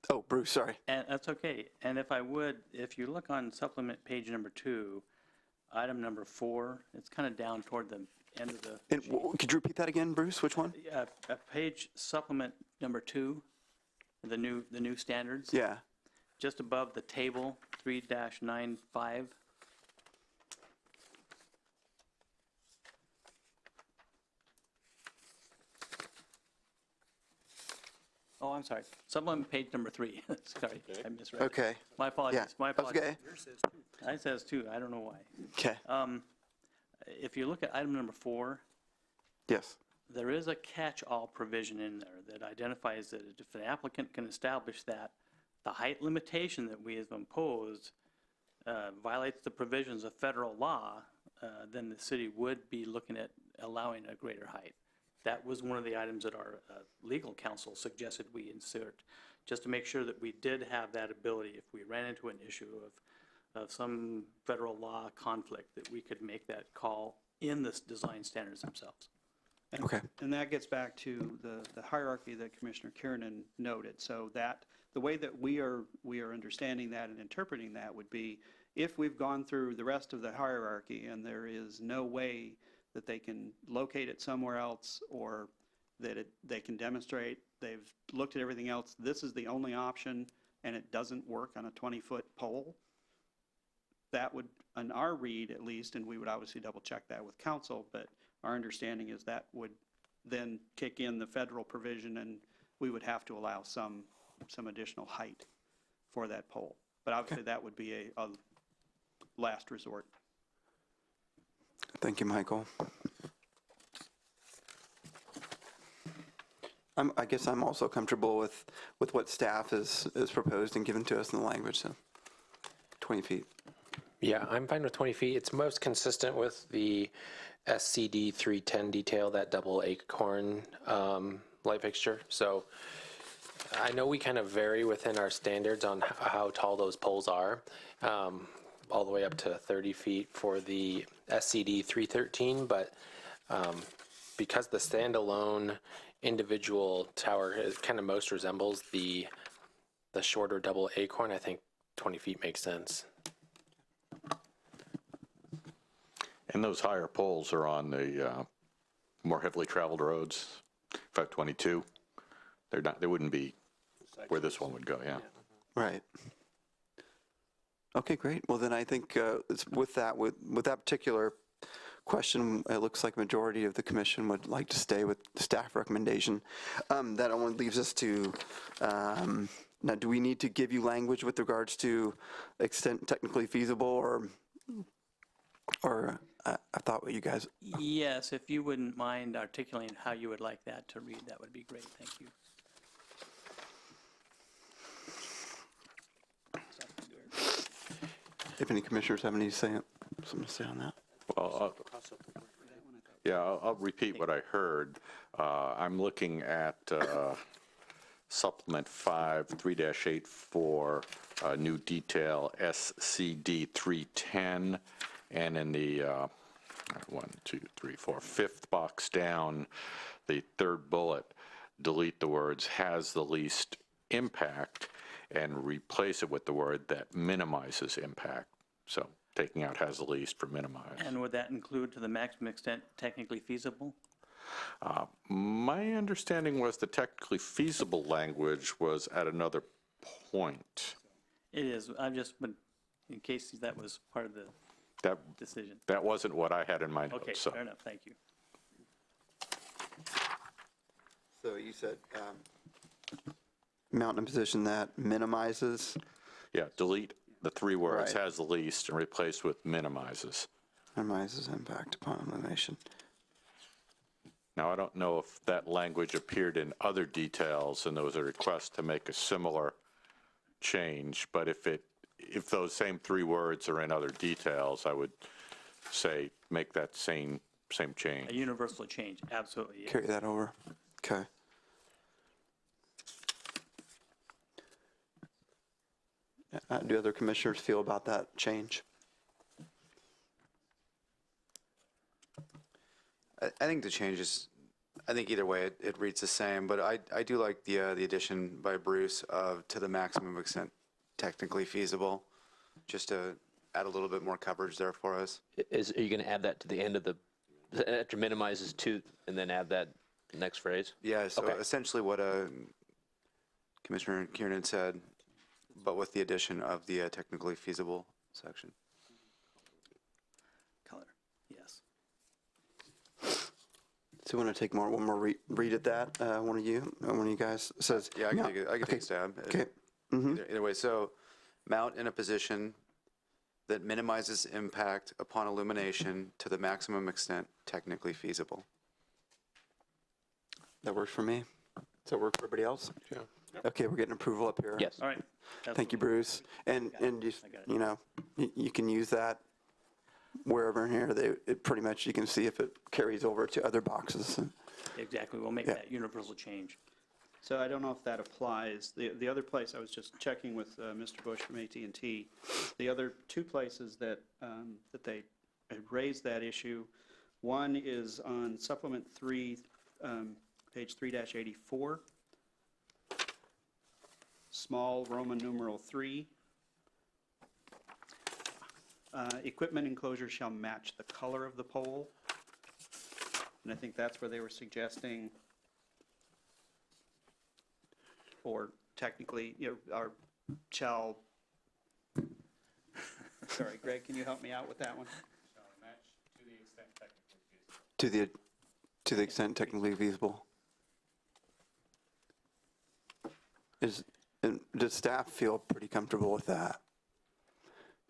Oh, Bruce, sorry. And that's okay. And if you look on supplement page number 2, item number 4, it's kind of down toward the end of the, And could you repeat that again, Bruce? Which one? page supplement number 2, the new standards. Yeah. Just above the table, 3-95. Oh, I'm sorry. Supplement page number 3. Sorry, I misread. it. Okay. My apologies. Yeah. My That's apologies. okay. It says 2. I don't know why. Okay. If you look at item number 4, Yes. there is a catch-all provision in there that identifies that if an applicant can establish that the height limitation that we have imposed violates the provisions of federal law, then the city would be looking at allowing a greater height. That was one of the items that our legal counsel suggested we insert, just to make sure that we did have that ability if we ran into an issue of some federal law conflict, that we could make that call in the design standards themselves. Okay. And that gets back to the hierarchy that Commissioner Kiernan noted. So that, the way that we are understanding that and interpreting that would be, if we've gone through the rest of the hierarchy and there is no way that they can locate it somewhere else, or that they can demonstrate they've looked at everything else, this is the only option, and it doesn't work on a 20-foot pole, that would, on our read at least, and we would obviously double check that with council, but our understanding is that would then kick in the federal provision, and we would have to allow some additional height for that pole. But obviously that would be a last resort. Thank you, Michael. I guess I'm also comfortable with what staff is proposed and given to us in the language, so 20 feet. Yeah, I'm fine with 20 feet. It's most consistent with the SCD 310 detail, that double acorn light fixture. So I know we kind of vary within our standards on how tall those poles are, all the way up to 30 feet for the SCD 313, but because the standalone individual tower kind of most resembles the shorter double acorn, I think 20 feet makes sense. And those higher poles are on the more heavily traveled roads, 522. They're not, they wouldn't be where this one would go, yeah. Right. Okay, great. Well, then I think with that particular question, it looks like a majority of the commission would like to stay with the staff recommendation. That only leaves us to, now, do we need to give you language with regards to extent technically feasible, or I thought what you guys, Yes, if you wouldn't mind articulating how you would like that to read, that would be great. Thank you. if any commissioners have any something to say on that? Well, I'll repeat what I heard. I'm looking at supplement 5, 3-84, new detail SCD 310, and in the 5th box down, the third bullet, delete the words "has the least impact" and replace it with the word that minimizes impact. So taking out "has the least" for minimize. And would that include to the maximum extent technically feasible? My understanding was the technically feasible language was at another point. It is. I'm just, but in case that was part of the decision. That wasn't what I had in my notes. Okay, so. fair enough. Thank you. So you said mount in a position that minimizes, Yeah, delete the three words, Right. has the least, and replace with minimizes. minimizes impact upon illumination. Now, I don't know if that language appeared in other details and there was a request to make a similar change, but if those same three words are in other details, I would say make that same change. A universal change, absolutely, yes. Carry that over. Okay. Do other commissioners feel about that change? I think the change is, I think either way, it reads the same, but I do like the addition by Bruce of to the maximum extent technically feasible, just to add a little bit more coverage there for us. Are you going to add that to the end of after minimizes to, and then add that next phrase? Yeah, so Okay. essentially what Commissioner Kiernan said, but with the addition of the technically feasible section. Color, yes. So you want to take one more read at that? One of you guys says. Yeah, I can okay. take a stab. Okay. Either way, so mount in a position that minimizes impact upon illumination to the maximum extent technically feasible. That works for me. Does that work for everybody else? Yeah. Okay, we're getting approval up here. Yes. All right. Thank you, Bruce. And just, I got it. you know, you can use that wherever in here. Pretty much you can see if it carries over to other boxes. Exactly, we'll make Yeah. that universal change. So I don't know if that applies. The other place, I was just checking with Mr. Bush from AT&T, the other two places that they had raised that issue, one is on supplement 3, page 3-84, small Roman numeral 3. Equipment enclosure shall match the color of the pole. And I think that's where they were suggesting, or technically, our shall, sorry, Greg, can you help me out with that one? To the extent technically feasible. Does staff feel pretty comfortable with that?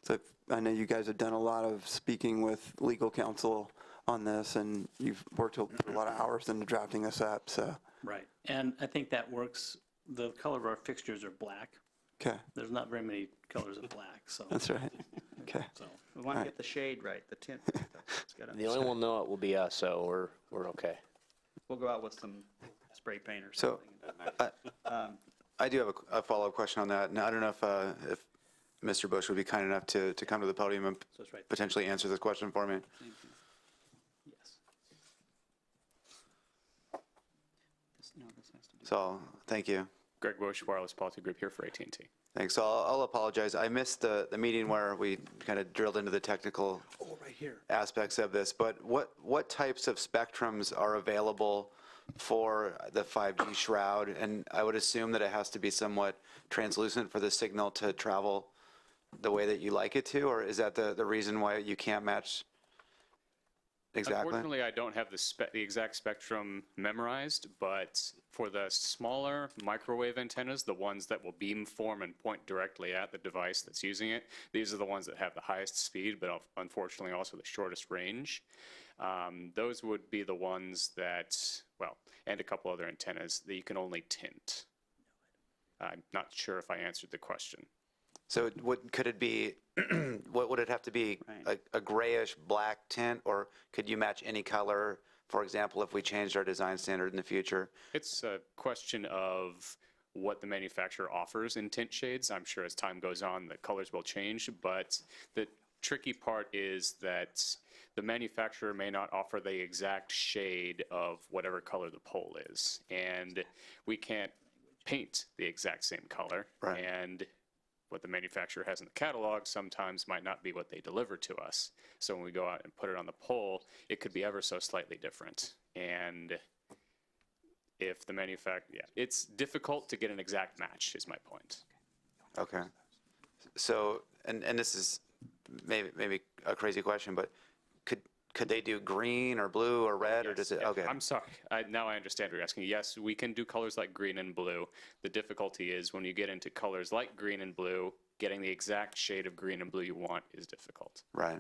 So I know you guys have done a lot of speaking with legal counsel on this, and you've worked a lot of hours into drafting this up, so, Right, and I think that works. The color of our fixtures are black. okay, There's not very many colors of black, so, that's right. Okay, so, We want to get the shade right, the tint. It's gotta- The only one know it will be us, so we're okay. We'll go out with some spray paint or So something. I do have a follow-up question on that. Now, I don't know if Mr. Bush would be kind enough to come to the podium and so it's right. potentially answer this question for me. Yes. No, this has to be. So, thank you. Greg Bush, Wireless Policy Group here for AT&T. Thanks. So I'll apologize. I missed the meeting where we kind of drilled into the technical Right here. aspects of this, but what types of spectrums are available for the 5G shroud? And I would assume that it has to be somewhat translucent for the signal to travel the way that you like it to, or is that the reason why you can't match exactly? Unfortunately, I don't have the exact spectrum memorized, but for the smaller microwave antennas, the ones that will beamform and point directly at the device that's using it, these are the ones that have the highest speed, but unfortunately also the shortest range. Those would be the ones that, well, and a couple other antennas that you can only tint. I'm not sure if I answered the question. So could it be, what would it have to be, a grayish black tint, or could you match any color, for example, if we changed our design standard in the future? It's a question of what the manufacturer offers in tint shades. I'm sure as time goes on, the colors will change, but the tricky part is that the manufacturer may not offer the exact shade of whatever color the pole is, and we can't paint the exact same color. Right. And what the manufacturer has in the catalog sometimes might not be what they deliver to us. So when we go out and put it on the pole, it could be ever so slightly different. And if the manufacturer, it's difficult to get an exact match, is my point. Okay. So, and this is maybe a crazy question, but could they do green or blue or red, or does it, Yeah, okay. I'm sorry. Now I understand what you're asking. Yes, we can do colors like green and blue. The difficulty is when you get into colors like green and blue, getting the exact shade of green and blue you want is difficult. Right.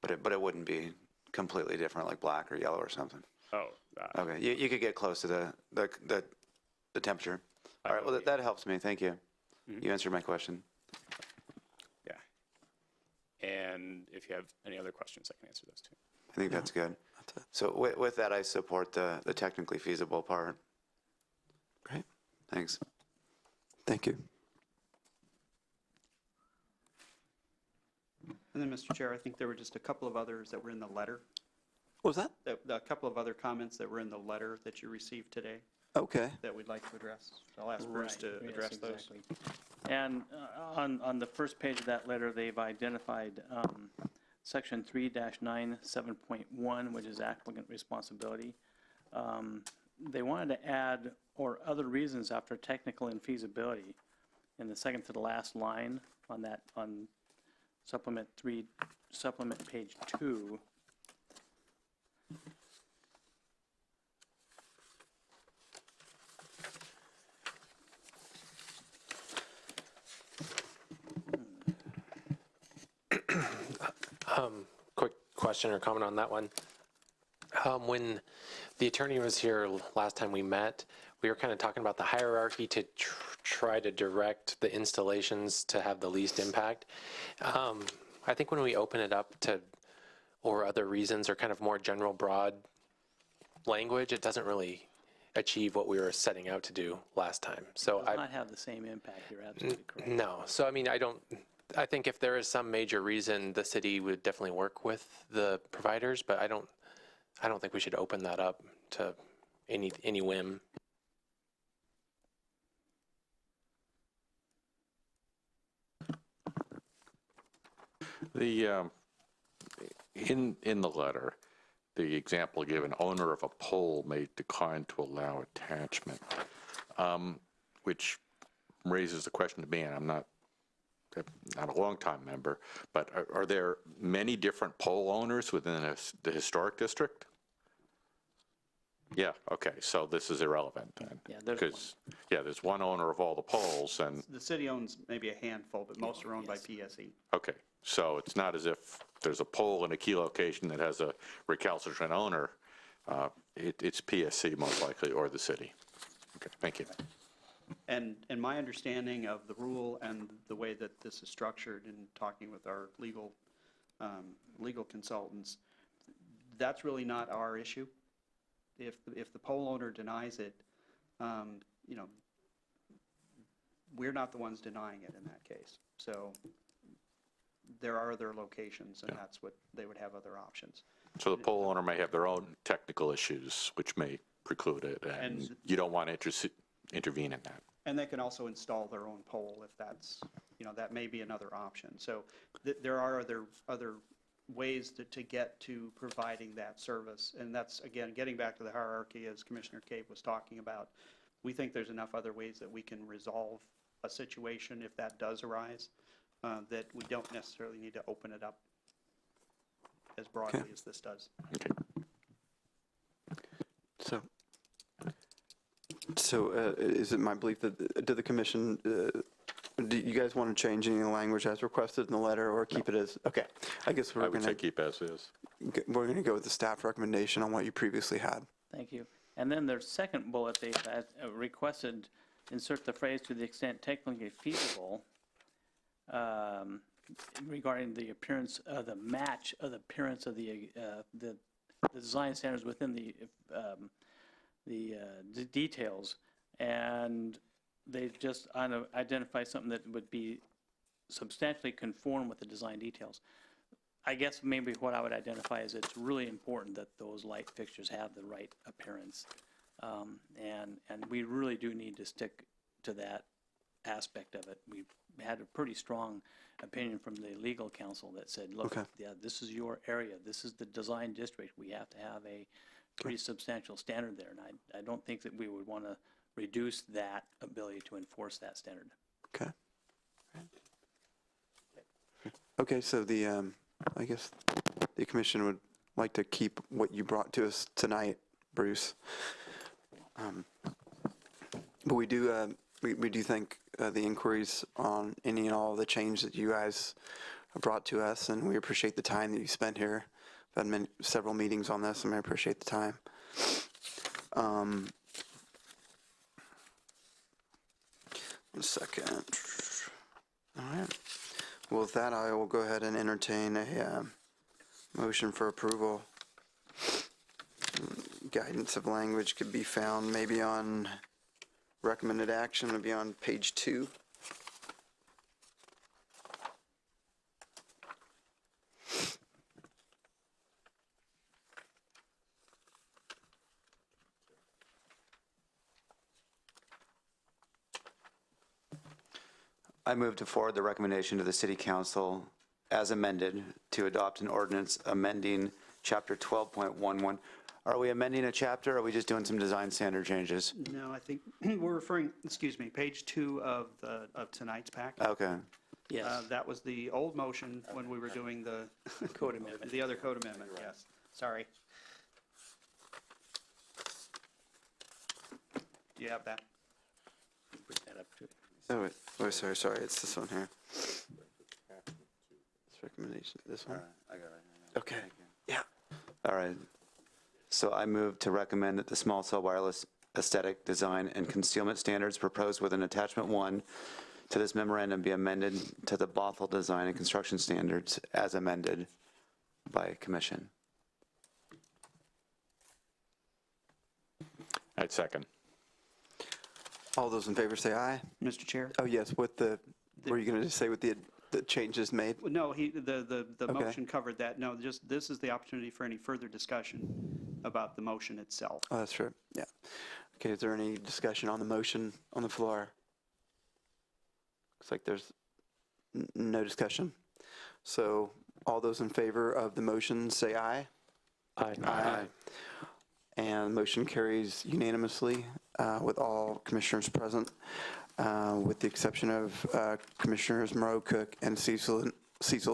But it wouldn't be completely different, like black or yellow or something. Oh, Okay, you could get close to the temperature. All right, well, that helps me, thank you. You answered my question. yeah. And if you have any other questions, I can answer those too. I think that's good. That's it. So with that, I support the technically feasible part. Great. Thanks. Thank you. And then, Mr. Chair, I think there were just a couple of others that were in the letter, What was that? a couple of other comments that were in the letter that you received today Okay. that we'd like to address. So I'll ask Bruce to Right, yes, address those. exactly. And on the first page of that letter, they've identified section 3-9, 7.1, which is applicant responsibility. They wanted to add, or other reasons after technical infeasibility, in the second to the last line on that, on supplement page 2. Quick question or comment on that one. When the attorney was here last time we met, we were kind of talking about the hierarchy to try to direct the installations to have the least impact. I think when we open it up to, or other reasons, or kind of more general broad language, it doesn't really achieve what we were setting out to do last time. So Does not have the same impact, you're absolutely correct. no. So, I mean, I think if there is some major reason, the city would definitely work with the providers, but I don't think we should open that up to any whim. The, in the letter, the example given, owner of a pole may decline to allow attachment, which raises the question to me, and I'm not a longtime member, but are there many different pole owners within the historic district? Yeah, okay, so this is irrelevant then. Yeah, there's Because, yeah, there's one owner of all the poles, and, The city owns maybe a handful, but most are owned by PSE. okay, so it's not as if there's a pole in a key location that has a recalcitrant owner. It's PSC most likely, or the city. Okay, thank you. And my understanding of the rule and the way that this is structured in talking with our legal consultants, that's really not our issue. If the pole owner denies it, you know, we're not the ones denying it in that case. So there are other locations, and that's what, they would have other options. So the pole owner may have their own technical issues, which may preclude it, and And- you don't want to intervene in that. And they can also install their own pole if that's, you know, that may be another option. So there are other ways to get to providing that service. And that's, again, getting back to the hierarchy, as Commissioner Cave was talking about. We think there's enough other ways that we can resolve a situation if that does arise, that we don't necessarily need to open it up as broadly as this does. Okay. So is it my belief that, did the commission, do you guys want to change any of the language as requested in the letter, or keep it as, okay. I guess I we're would going say to, keep as is. we're going to go with the staff recommendation on what you previously had. Thank you. And then their second bullet, they requested insert the phrase "to the extent technically feasible" regarding the appearance of the match of the appearance of the design standards within the details. And they just identify something that would be substantially conform with the design details. I guess maybe what I would identify is it's really important that those light fixtures have the right appearance. And we really do need to stick to that aspect of it. We've had a pretty strong opinion from the legal counsel that said, look, Okay. yeah, this is your area. This is the design district. We have to have a pretty substantial standard there. And I don't think that we would want to reduce that ability to enforce that standard. Okay. Okay, so I guess the commission would like to keep what you brought to us tonight, Bruce. But we do thank the inquiries on any and all of the change that you guys brought to us, and we appreciate the time that you spent here. I've had several meetings on this, and I appreciate the time. One second. All right. Well, with that, I will go ahead and entertain a motion for approval. Guidance of language could be found maybe on recommended action, would be on page 2. I move to forward the recommendation to the City Council as amended to adopt an ordinance amending Chapter 12.11. Are we amending a chapter, or are we just doing some design standard changes? No, I think we're referring, excuse me, page 2 of tonight's packet. Okay. Yes. That was the old motion when we were doing the Code amendment. the other code amendment, yes. Sorry. Do you have that? Bring that up to. Oh, wait. Oh, sorry. It's this one here. This recommendation. This one? I got it. Okay. Yeah. All right. So I move to recommend that the small cell wireless aesthetic design and concealment standards proposed within attachment 1 to this memorandum be amended to the Bothell design and construction standards as amended by commission. I'd second. All those in favor say aye. Mr. Chair? Oh, yes, were you going to say with the changes made? No, the Okay. motion covered that. No, just, this is the opportunity for any further discussion about the motion itself. Oh, that's true, yeah. Okay, is there any discussion on the motion on the floor? Looks like there's no discussion. So all those in favor of the motion say aye. Aye. And the motion carries unanimously with all commissioners present, with the exception of Commissioners Moreau, Cook, and Cecil,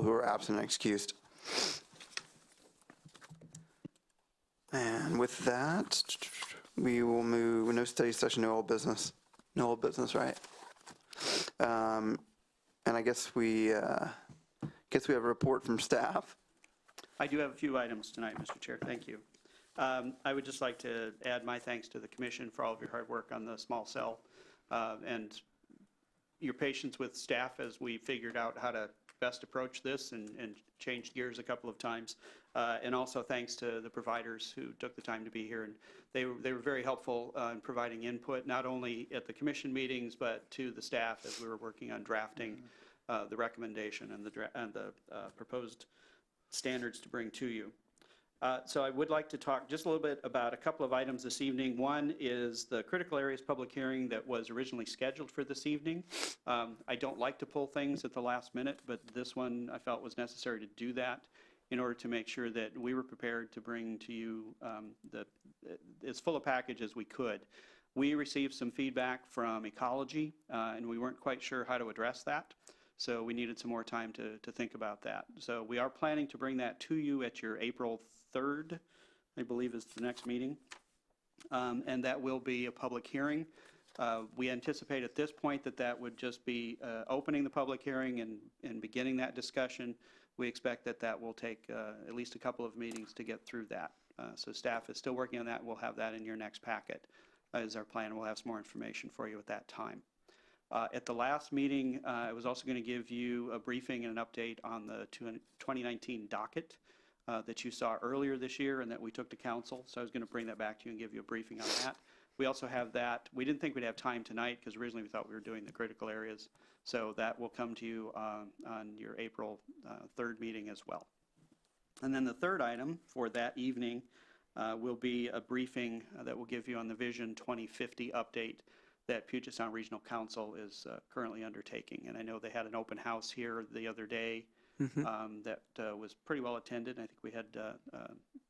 who are absent and excused. And with that, we will move, no study session, no old business. No old business, right? And I guess we have a report from staff. I do have a few items tonight, Mr. Chair. Thank you. I would just like to add my thanks to the commission for all of your hard work on the small cell and your patience with staff as we figured out how to best approach this and changed gears a couple of times. And also thanks to the providers who took the time to be here. And they were very helpful in providing input, not only at the commission meetings, but to the staff as we were working on drafting the recommendation and the proposed standards to bring to you. So I would like to talk just a little bit about a couple of items this evening. One is the critical areas public hearing that was originally scheduled for this evening. I don't like to pull things at the last minute, but this one I felt was necessary to do that in order to make sure that we were prepared to bring to you as full a package as we could. We received some feedback from ecology, and we weren't quite sure how to address that. So we needed some more time to think about that. So we are planning to bring that to you at your April 3rd, I believe is the next meeting. And that will be a public hearing. We anticipate at this point that would just be opening the public hearing and beginning that discussion. We expect that will take at least a couple of meetings to get through that. So staff is still working on that. We'll have that in your next packet is our plan. We'll have some more information for you at that time. At the last meeting, I was also going to give you a briefing and an update on the 2019 docket that you saw earlier this year and that we took to council. So I was going to bring that back to you and give you a briefing on that. We also have that. We didn't think we'd have time tonight because originally we thought we were doing the critical areas. So that will come to you on your April 3rd meeting as well. And then the third item for that evening will be a briefing that will give you on the Vision 2050 update that Puget Sound Regional Council is currently undertaking. And I know they had an open house here the other day that was pretty well attended. I think we had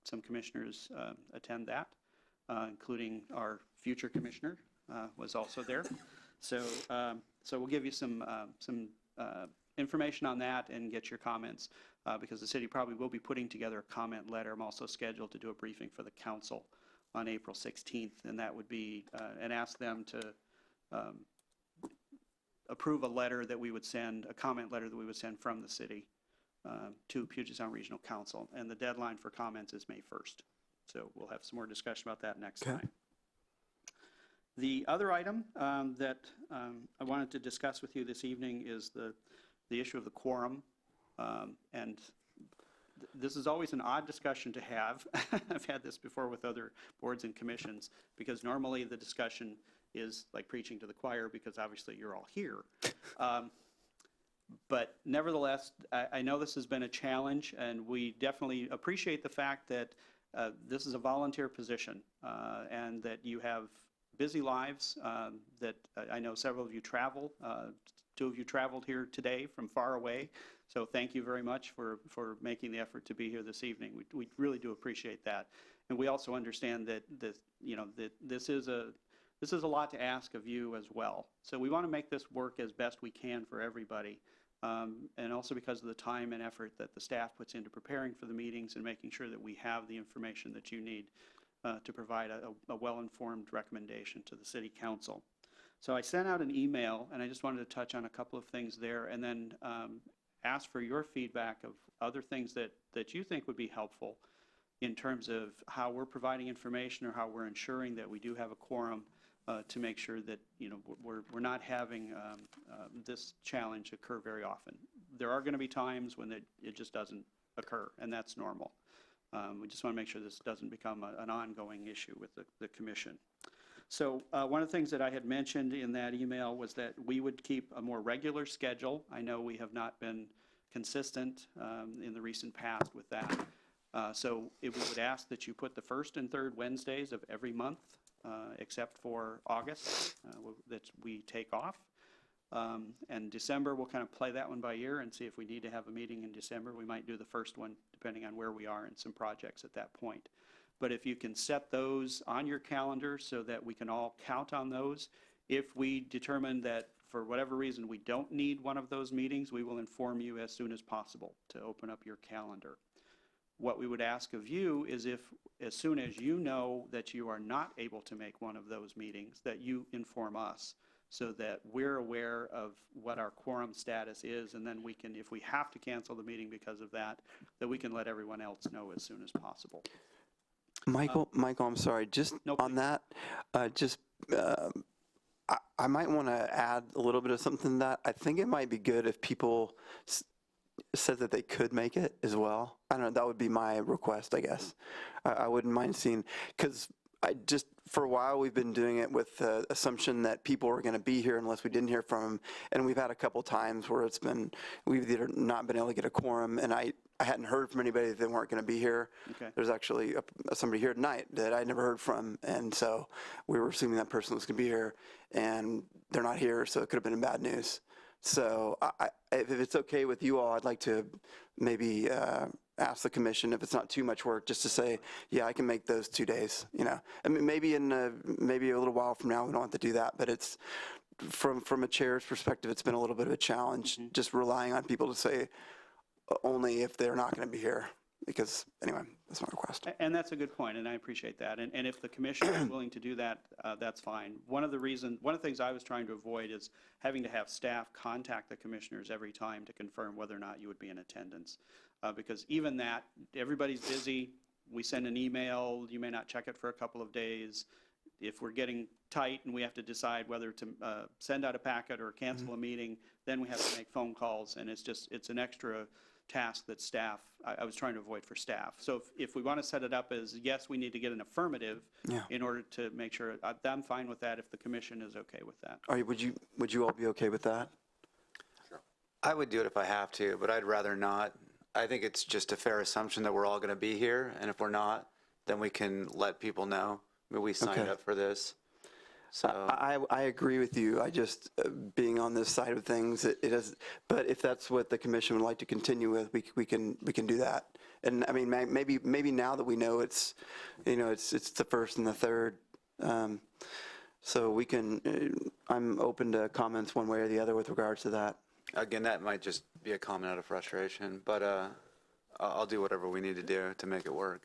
some commissioners attend that, including our future commissioner was also there. So we'll give you some information on that and get your comments, because the city probably will be putting together a comment letter. I'm also scheduled to do a briefing for the council on April 16th, and that would be, and ask them to approve a letter that we would send, a comment letter that we would send from the city to Puget Sound Regional Council. And the deadline for comments is May 1st. So we'll have some more discussion about that next time. The other item that I wanted to discuss with you this evening is the issue of the quorum. And this is always an odd discussion to have. I've had this before with other boards and commissions, because normally the discussion is like preaching to the choir, because obviously you're all here. But nevertheless, I know this has been a challenge, and we definitely appreciate the fact that this is a volunteer position, and that you have busy lives, that I know several of you travel. 2 of you traveled here today from far away. So thank you very much for making the effort to be here this evening. We really do appreciate that. And we also understand that this is a lot to ask of you as well. So we want to make this work as best we can for everybody. And also because of the time and effort that the staff puts into preparing for the meetings and making sure that we have the information that you need to provide a well-informed recommendation to the City Council. So I sent out an email, and I just wanted to touch on a couple of things there, and then ask for your feedback of other things that you think would be helpful in terms of how we're providing information or how we're ensuring that we do have a quorum to make sure that we're not having this challenge occur very often. There are going to be times when it just doesn't occur, and that's normal. We just want to make sure this doesn't become an ongoing issue with the commission. So one of the things that I had mentioned in that email was that we would keep a more regular schedule. I know we have not been consistent in the recent past with that. So we would ask that you put the first and third Wednesdays of every month, except for August, that we take off. And December, we'll kind of play that one by ear and see if we need to have a meeting in December. We might do the first one, depending on where we are in some projects at that point. But if you can set those on your calendar so that we can all count on those, if we determine that for whatever reason we don't need one of those meetings, we will inform you as soon as possible to open up your calendar. What we would ask of you is if, as soon as you know that you are not able to make one of those meetings, that you inform us so that we're aware of what our quorum status is, and then we can, if we have to cancel the meeting because of that, that we can let everyone else know as soon as possible. Michael, I'm sorry, just No, on that, I might want to add a little bit of something to that. I think it might be good if people said that they could make it as well. I don't know, that would be my request, I guess. I wouldn't mind seeing, because for a while we've been doing it with the assumption that people are going to be here unless we didn't hear from them, and we've had a couple times where we've either not been able to get a quorum, and I hadn't heard from anybody that weren't going to be here. Okay. There's actually somebody here tonight that I never heard from, and so we were assuming that person was going to be here, and they're not here, so it could have been bad news. So if it's okay with you all, I'd like to maybe ask the commission, if it's not too much work, just to say, yeah, I can make those 2 days. I mean, maybe maybe a little while from now we don't have to do that, but it's from a chair's perspective, it's been a little bit of a challenge, just relying on people to say only if they're not going to be here. Because anyway, that's my request. And that's a good point, and I appreciate that. And if the commission is willing to do that, that's fine. One of the things I was trying to avoid is having to have staff contact the commissioners every time to confirm whether or not you would be in attendance. Because even that, everybody's busy. We send an email, you may not check it for a couple of days. If we're getting tight and we have to decide whether to send out a packet or cancel a meeting, then we have to make phone calls, and it's an extra task that staff, I was trying to avoid for staff. So if we want to set it up as, yes, we need to get an affirmative in order to make sure, I'm fine with that if the commission is okay with that. Would you all be okay with that? I would do it if I have to, but I'd rather not. I think it's just a fair assumption that we're all going to be here, and if we're not, then we can let people know. I mean, we signed up for this. So I agree with you. I just, being on this side of things, it is, but if that's what the commission would like to continue with, we can do that. And I mean, maybe now that we know it's the first and the third, so we can, I'm open to comments one way or the other with regards to that. Again, that might just be a comment out of frustration, but I'll do whatever we need to do to make it work.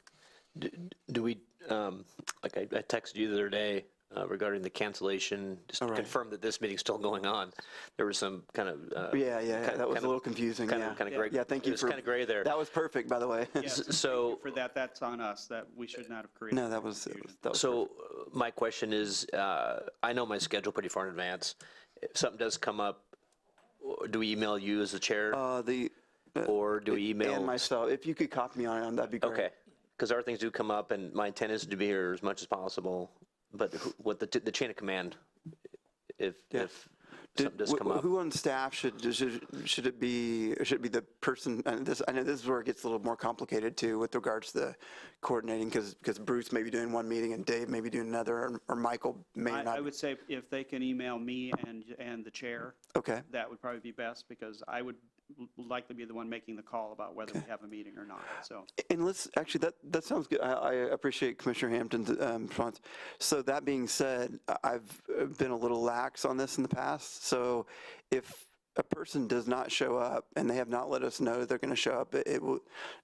Do we, like I texted you the other day regarding the cancellation, just to right. confirm that this meeting's still going on. There was some kind of. Yeah, that was a little confusing, yeah. Kind of gray. Yeah, thank you It was for. kind of gray there. That was perfect, by the way. So. For that, that's on us, that we should not have created. No, that was So my question is, I know my schedule pretty far in advance. If something does come up, do we email you as the chair? Or do we email? And myself, if you could copy me on it, that'd be great. Okay, because our things do come up, and my intent is to be here as much as possible. But what the chain of command, if something does come up. Who on staff should it be the person, and I know this is where it gets a little more complicated too with regards to the coordinating, because Bruce may be doing one meeting and Dave may be doing another, or Michael may not. I would say if they can email me and the chair, Okay. that would probably be best, because I would likely be the one making the call about whether we have a meeting or not, so. And let's, actually, that sounds good. I appreciate Commissioner Hampton's response. So that being said, I've been a little lax on this in the past. So if a person does not show up and they have not let us know they're going to show up,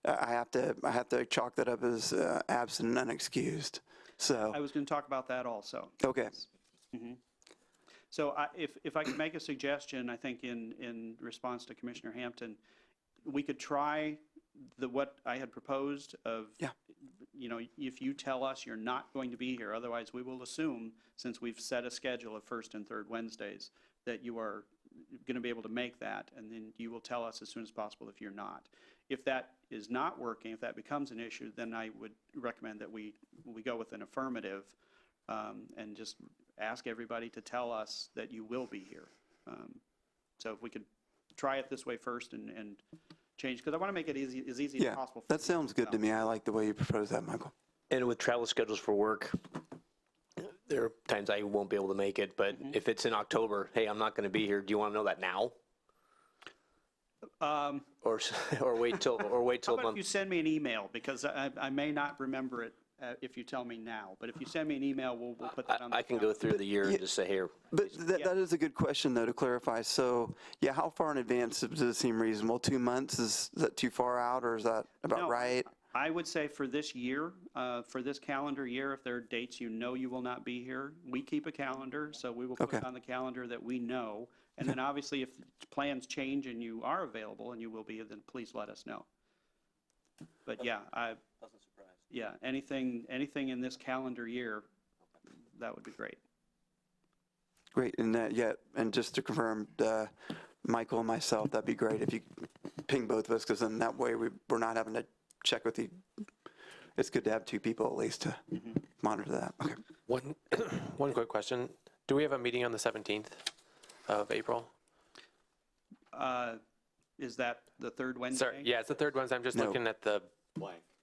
I have to chalk that up as absent and unexcused. So, I was going to talk about that also. okay. So if I could make a suggestion, I think in response to Commissioner Hampton, we could try what I had proposed of, Yeah. if you tell us you're not going to be here, otherwise we will assume, since we've set a schedule of first and third Wednesdays, that you are going to be able to make that, and then you will tell us as soon as possible if you're not. If that is not working, if that becomes an issue, then I would recommend that we go with an affirmative and just ask everybody to tell us that you will be here. So if we could try it this way first and change, because I want to make it as easy as possible. That sounds good to me. I like the way you propose that, Michael. And with travel schedules for work, there are times I won't be able to make it, but if it's in October, hey, I'm not going to be here. Do you want to know that now? Or wait till How a about month? if you send me an email, because I may not remember it if you tell me now, but if you send me an email, we'll put that on the I can go through the year and just say, here. But that is a good question, though, to clarify. So, yeah, how far in advance does it seem reasonable? 2 months? Is that too far out, or is that about No, right? I would say for this year, for this calendar year, if there are dates you know you will not be here, we keep a calendar, so we will put Okay. on the calendar that we know. And then obviously, if plans change and you are available and you will be, then please let us know. But yeah, yeah, anything in this calendar year, that would be great. Great. And just to confirm, Michael and myself, that'd be great if you ping both of us, because then that way we're not having to check with you. It's good to have two people at least to monitor that. Okay. One quick question. Do we have a meeting on the 17th of April? Is that the third Wednesday? Sorry, yeah, it's the third Wednesday. I'm just No. looking at the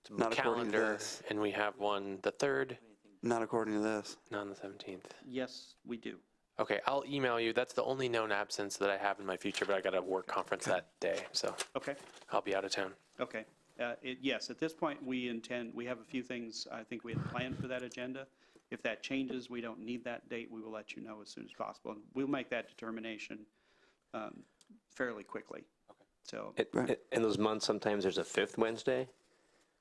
Not according to calendar, this. and we have one the 3rd, Not according to this. not on the 17th. Yes, we do. Okay, I'll email you. That's the only known absence that I have in my future, but I got a work conference that day, so Okay. I'll be out of town. Okay. Yes, at this point, we have a few things I think we had planned for that agenda. If that changes, we don't need that date, we will let you know as soon as possible. And we'll make that determination fairly quickly. Okay. So In those months, sometimes there's a fifth Wednesday.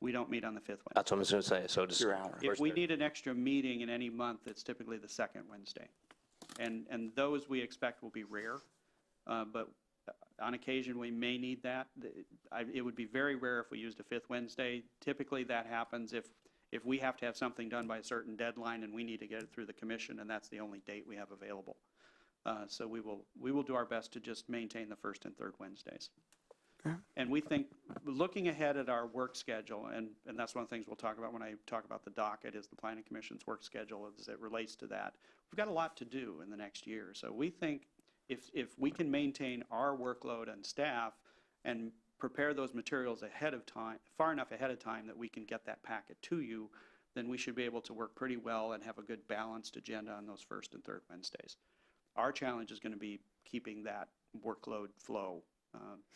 we don't meet on the fifth Wednesday. That's what I was going to say. So just If we need an extra meeting in any month, it's typically the second Wednesday. And those we expect will be rare, but on occasion, we may need that. It would be very rare if we used a fifth Wednesday. Typically, that happens if we have to have something done by a certain deadline and we need to get it through the commission, and that's the only date we have available. So we will do our best to just maintain the first and third Wednesdays. And we think, looking ahead at our work schedule, and that's one of the things we'll talk about when I talk about the docket, is the Planning Commission's work schedule as it relates to that. We've got a lot to do in the next year. So we think if we can maintain our workload and staff and prepare those materials ahead of time, far enough ahead of time that we can get that packet to you, then we should be able to work pretty well and have a good balanced agenda on those first and third Wednesdays. Our challenge is going to be keeping that workload flow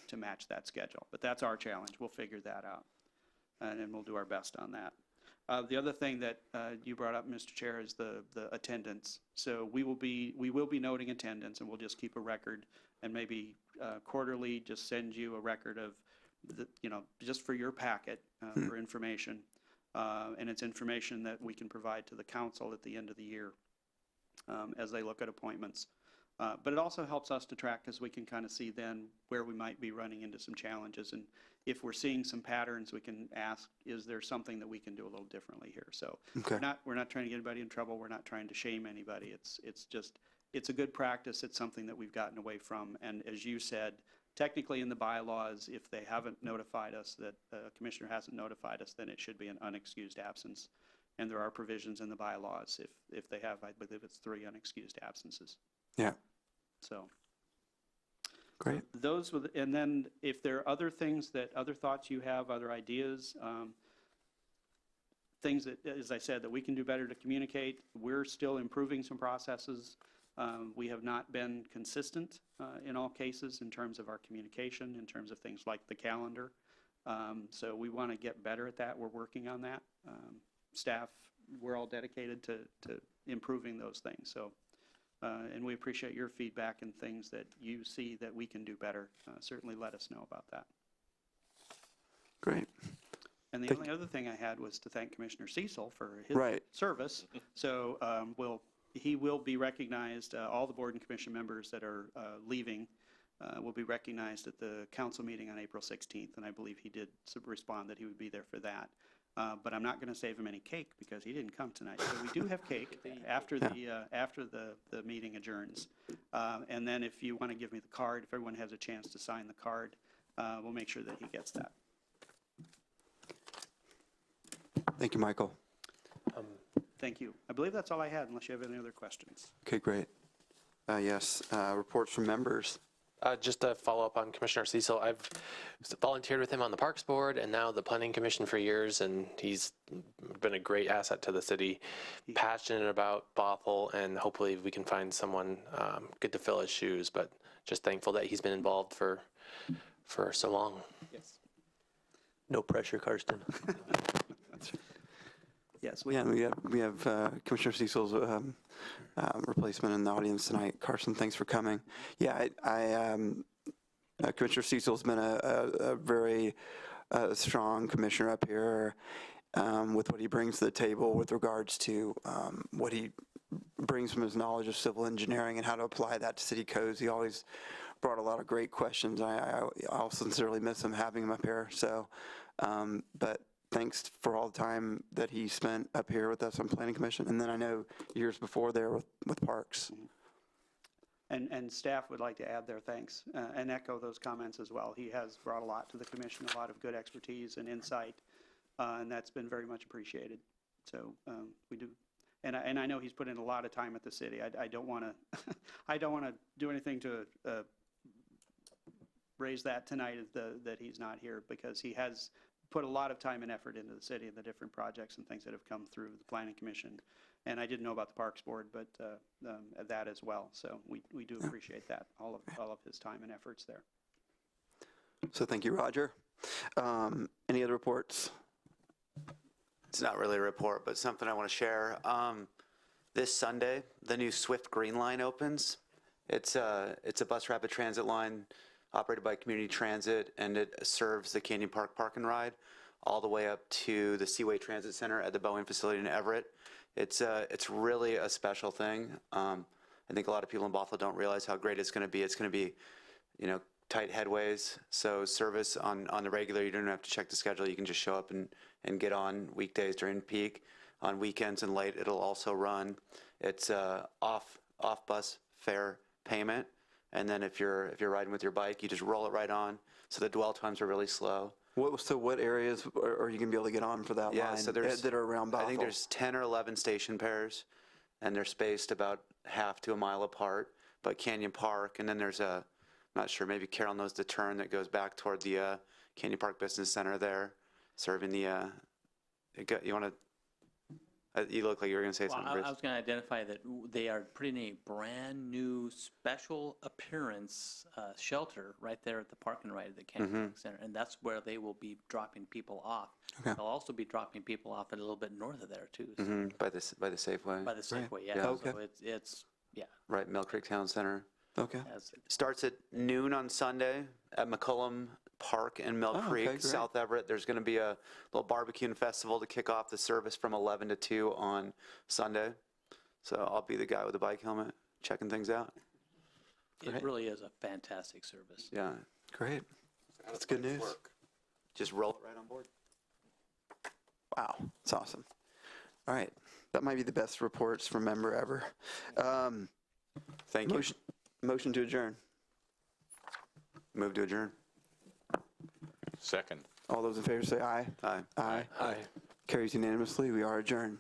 to match that schedule. But that's our challenge. We'll figure that out, and we'll do our best on that. The other thing that you brought up, Mr. Chair, is the attendance. So we will be noting attendance, and we'll just keep a record and maybe quarterly just send you a record of, just for your packet for information. And it's information that we can provide to the council at the end of the year as they look at appointments. But it also helps us to track because we can kind of see then where we might be running into some challenges. And if we're seeing some patterns, we can ask, is there something that we can do a little differently here? So we're not trying to get anybody in trouble. We're not trying to shame anybody. It's a good practice. It's something that we've gotten away from. And as you said, technically in the bylaws, if they haven't notified us, that a commissioner hasn't notified us, then it should be an unexcused absence. And there are provisions in the bylaws if they have, I believe it's 3 unexcused absences. Yeah. So Great. those were, and then if there are other things other thoughts you have, other ideas, things that, as I said, that we can do better to communicate. We're still improving some processes. We have not been consistent in all cases in terms of our communication, in terms of things like the calendar. So we want to get better at that. We're working on that. Staff, we're all dedicated to improving those things. So, and we appreciate your feedback and things that you see that we can do better. Certainly let us know about that. Great. And the only other thing I had was to thank Commissioner Cecil for his service. So he will be recognized, all the board and commission members that are leaving will be recognized at the council meeting on April 16th, and I believe he did respond that he would be there for that. But I'm not going to save him any cake because he didn't come tonight. So we do have cake after the meeting adjourns. And then if you want to give me the card, if everyone has a chance to sign the card, we'll make sure that he gets that. Thank you, Michael. Thank you. I believe that's all I had, unless you have any other questions. Okay, great. Yes, reports from members. Just to follow up on Commissioner Cecil, I've volunteered with him on the Parks Board and now the Planning Commission for years, and he's been a great asset to the city, passionate about Bothell, and hopefully we can find someone good to fill his shoes, but just thankful that he's been involved for so long. Yes. No pressure, Karsten. Yes. We have Commissioner Cecil's replacement in the audience tonight. Carson, thanks for coming. Yeah, Commissioner Cecil's been a very strong commissioner up here with what he brings to the table with regards to what he brings from his knowledge of civil engineering and how to apply that to city codes. He always brought a lot of great questions. I'll sincerely miss him having him up here. So, but thanks for all the time that he spent up here with us on Planning Commission. And then I know years before there with Parks. And staff would like to add their thanks and echo those comments as well. He has brought a lot to the commission, a lot of good expertise and insight, and that's been very much appreciated. So we do. And I know he's put in a lot of time at the city. I don't want to I don't want to do anything to raise that tonight that he's not here, because he has put a lot of time and effort into the city and the different projects and things that have come through the Planning Commission. And I didn't know about the Parks Board, but that as well. So we do appreciate that, all of his time and efforts there. So thank you, Roger. Any other reports? It's not really a report, but something I want to share. This Sunday, the new Swift Green Line opens. It's a bus rapid transit line operated by Community Transit, and it serves the Canyon Park Park and Ride all the way up to the Seaway Transit Center at the Boeing facility in Everett. It's really a special thing. I think a lot of people in Bothell don't realize how great it's going to be. It's going to be, tight headways, so service on the regular. You don't have to check the schedule. You can just show up and get on weekdays during peak. On weekends and late, it'll also run. It's off bus fare payment. And then if you're riding with your bike, you just roll it right on. So the dwell times are really slow. What areas are you going to be able to get on for that line so that are around Bothell? I think there's 10 or 11 station pairs, and they're spaced about half to a mile apart. But Canyon Park, and then there's I'm not sure, maybe Carol knows the turn that goes back toward the Canyon Park Business Center there, serving the, you want to, you look like you were going to say something, Well, Bruce. I was going to identify that they are putting a brand new special appearance shelter right there at the Park and Ride at the Canyon Park Center, and that's where they will be dropping people off. Okay. They'll also be dropping people off a little bit north of there too. So By the Safeway. by the Safeway, yeah. Yeah, okay. So it's yeah. Right, Mill Creek Town Center. Okay. as Starts at noon on Sunday at McCullum Park in Mill Oh, okay, Creek, great. South Everett. There's going to be a little barbecue and festival to kick off the service from 11 to 2 on Sunday. So I'll be the guy with the bike helmet checking things out. it really is a fantastic service. Yeah, Great. That's good news. just roll it right on board. Wow, that's awesome. All right, that might be the best reports from member ever. Thank you. Motion to adjourn. Move to adjourn. Second. All those in favor say aye. Aye. Aye. Aye. Carries unanimously. We are adjourned.